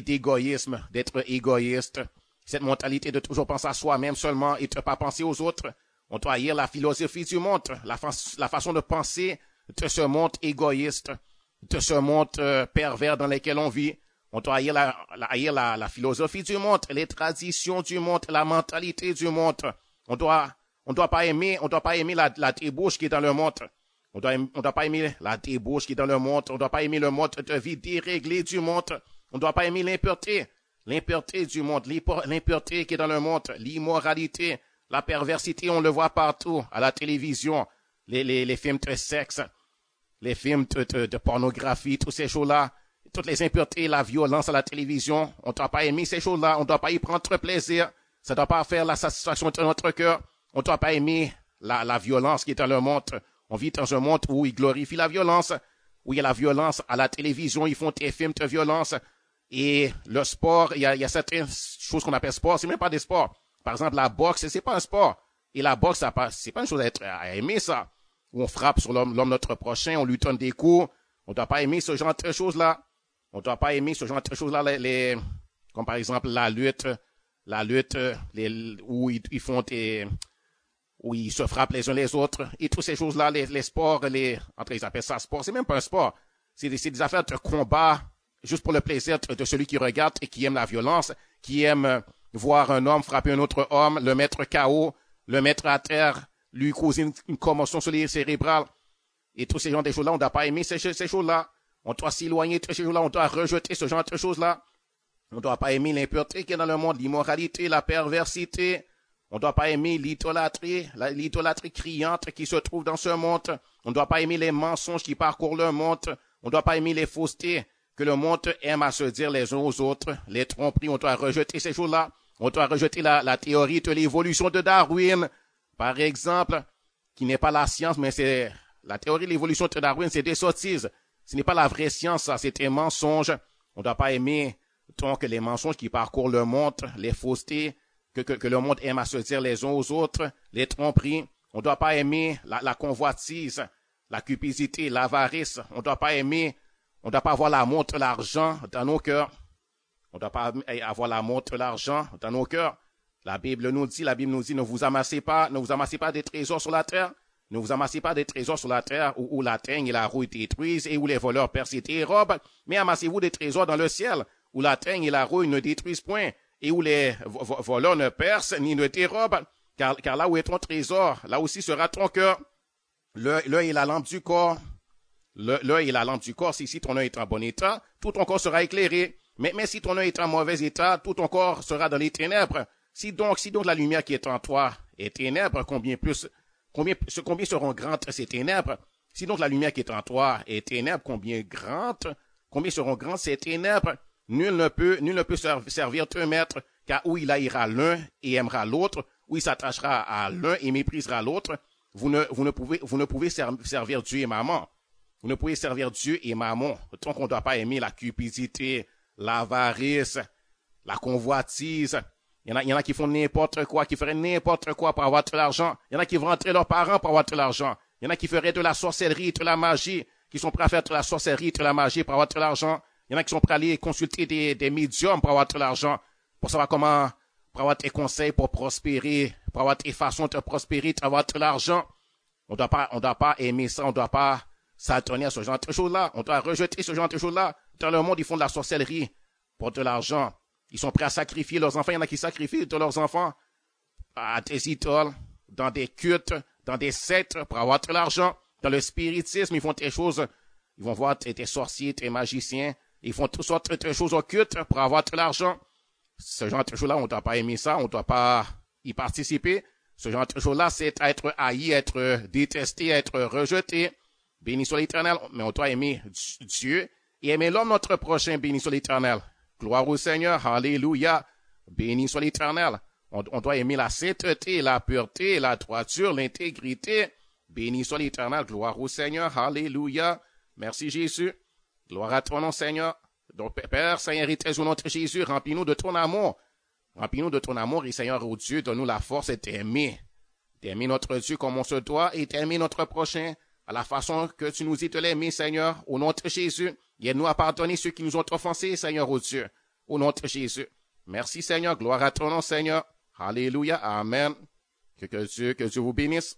d'égoïsme, d'être égoïste, cette mentalité de toujours penser à soi-même seulement et de ne pas penser aux autres. On doit haïr la philosophie du monde, la façon de penser de ce monde égoïste, de ce monde pervers dans lequel on vit. On doit haïr la philosophie du monde, les traditions du monde, la mentalité du monde. On doit pas aimer la débauche qui est dans le monde. On doit pas aimer la débauche qui est dans le monde. On doit pas aimer le mode de vie déréglé du monde. On doit pas aimer l'impureté du monde, l'impureté qui est dans le monde, l'immoralité, la perversité, on le voit partout, à la télévision, les films de sexe, les films de pornographie, toutes ces choses-là, toutes les impuretés, la violence à la télévision. On ne doit pas aimer ces choses-là, on ne doit pas y prendre plaisir. Ça ne doit pas faire la satisfaction de notre cœur. On ne doit pas aimer la violence qui est dans le monde. On vit dans un monde où ils glorifient la violence, où il y a la violence à la télévision, ils font des films de violence. Et le sport, il y a certaines choses qu'on appelle sport, c'est même pas des sports. Par exemple, la boxe, c'est pas un sport. Et la boxe, c'est pas une chose à aimer, ça. Où on frappe sur l'homme notre prochain, on lui donne des coups. On doit pas aimer ce genre de choses-là. On doit pas aimer ce genre de choses-là, comme par exemple la lutte, où ils font où ils se frappent les uns les autres. Et toutes ces choses-là, les sports, entre ils appellent ça sport, c'est même pas un sport. C'est des affaires de combat, juste pour le plaisir de celui qui regarde et qui aime la violence, qui aime voir un homme frapper un autre homme, le mettre KO, le mettre à terre, lui causer une commotion cérébrale. Et tous ces genres de choses-là, on ne doit pas aimer ces choses-là. On doit s'éloigner de ces choses-là, on doit rejeter ce genre de choses-là. On ne doit pas aimer l'impureté qui est dans le monde, l'immoralité, la perversité. On ne doit pas aimer l'idolâtrie criante qui se trouve dans ce monde. On ne doit pas aimer les mensonges qui parcourent le monde. On ne doit pas aimer les faussetés que le monde aime à se dire les uns aux autres, les tromperies. On doit rejeter ces choses-là. On doit rejeter la théorie de l'évolution de Darwin, par exemple, qui n'est pas la science, mais c'est la théorie de l'évolution de Darwin, c'est des sottises. Ce n'est pas la vraie science, ça, c'est un mensonge. On ne doit pas aimer donc les mensonges qui parcourent le monde, les faussetés que le monde aime à se dire les uns aux autres, les tromperies. On ne doit pas aimer la convoitise, la cupidité, l'avarice. On ne doit pas avoir l'amour de l'argent dans nos cœurs. On ne doit pas avoir l'amour de l'argent dans nos cœurs. La Bible nous dit, ne vous amassez pas des trésors sur la terre. Ne vous amassez pas des trésors sur la terre où la teigne et la rouille détruisent et où les voleurs percent et dérobent, mais amassez-vous des trésors dans le ciel où la teigne et la rouille ne détruisent point et où les voleurs ne percent ni ne dérobent. Car là où est ton trésor, là aussi sera ton cœur. L'œil est la lampe du corps. L'œil est la lampe du corps. Si ton œil est en bon état, tout ton corps sera éclairé. Mais si ton œil est en mauvais état, tout ton corps sera dans les ténèbres. Si donc la lumière qui est en toi est ténèbre, combien seront grandes ces ténèbres? Si donc la lumière qui est en toi est ténèbre, combien seront grandes ces ténèbres? Nul ne peut servir deux maîtres, car où il haïra l'un et aimera l'autre, où il s'attachera à l'un et méprisera l'autre. Vous ne pouvez servir Dieu et maman. Vous ne pouvez servir Dieu et maman. Donc on ne doit pas aimer la cupidité, l'avarice, la convoitise. Il y en a qui font n'importe quoi, qui feraient n'importe quoi pour avoir de l'argent. Il y en a qui vont entrer leurs parents pour avoir de l'argent. Il y en a qui feraient de la sorcellerie, de la magie, qui sont prêts à faire de la sorcellerie, de la magie pour avoir de l'argent. Il y en a qui sont prêts à aller consulter des médiums pour avoir de l'argent, pour savoir comment, pour avoir des conseils pour prospérer, pour avoir des façons de prospérer, pour avoir de l'argent. On doit pas aimer ça, on doit pas s'attenir à ce genre de choses-là. On doit rejeter ce genre de choses-là. dans le monde, ils font de la sorcellerie pour de l'argent. Ils sont prêts à sacrifier leurs enfants. Il y en a qui sacrifient de leurs enfants à des idoles, dans des cultes, dans des sectes pour avoir de l'argent. Dans le spiritisme, ils font des choses. Ils vont voir des sorciers, des magiciens. Ils font toutes sortes de choses occultes pour avoir de l'argent. Ce genre de choses-là, on ne doit pas aimer ça. On ne doit pas y participer. Ce genre de choses-là, c'est être haï, être détesté, être rejeté. Béni soit l'Éternel. Mais on doit aimer Dieu et aimer l'homme, notre prochain. Béni soit l'Éternel. Gloire au Seigneur. Alléluia. Béni soit l'Éternel. On doit aimer la sainteté, la pureté, la droiture, l'intégrité. Béni soit l'Éternel. Gloire au Seigneur. Alléluia. Merci Jésus. Gloire à ton nom, Seigneur. Donc, Père, Seigneur, éternel, notre Jésus, remplis-nous de ton amour. Remplis-nous de ton amour et Seigneur, ô Dieu, donne-nous la force d'aimer. D'aimer notre Dieu comme on se doit et d'aimer notre prochain à la façon que tu nous dis de l'aimer, Seigneur. Au nom de Jésus, aide-nous à pardonner ceux qui nous ont offensés, Seigneur, ô Dieu. Au nom de Jésus. Merci, Seigneur. Gloire à ton nom, Seigneur. Alléluia. Amen. Que Dieu vous bénisse.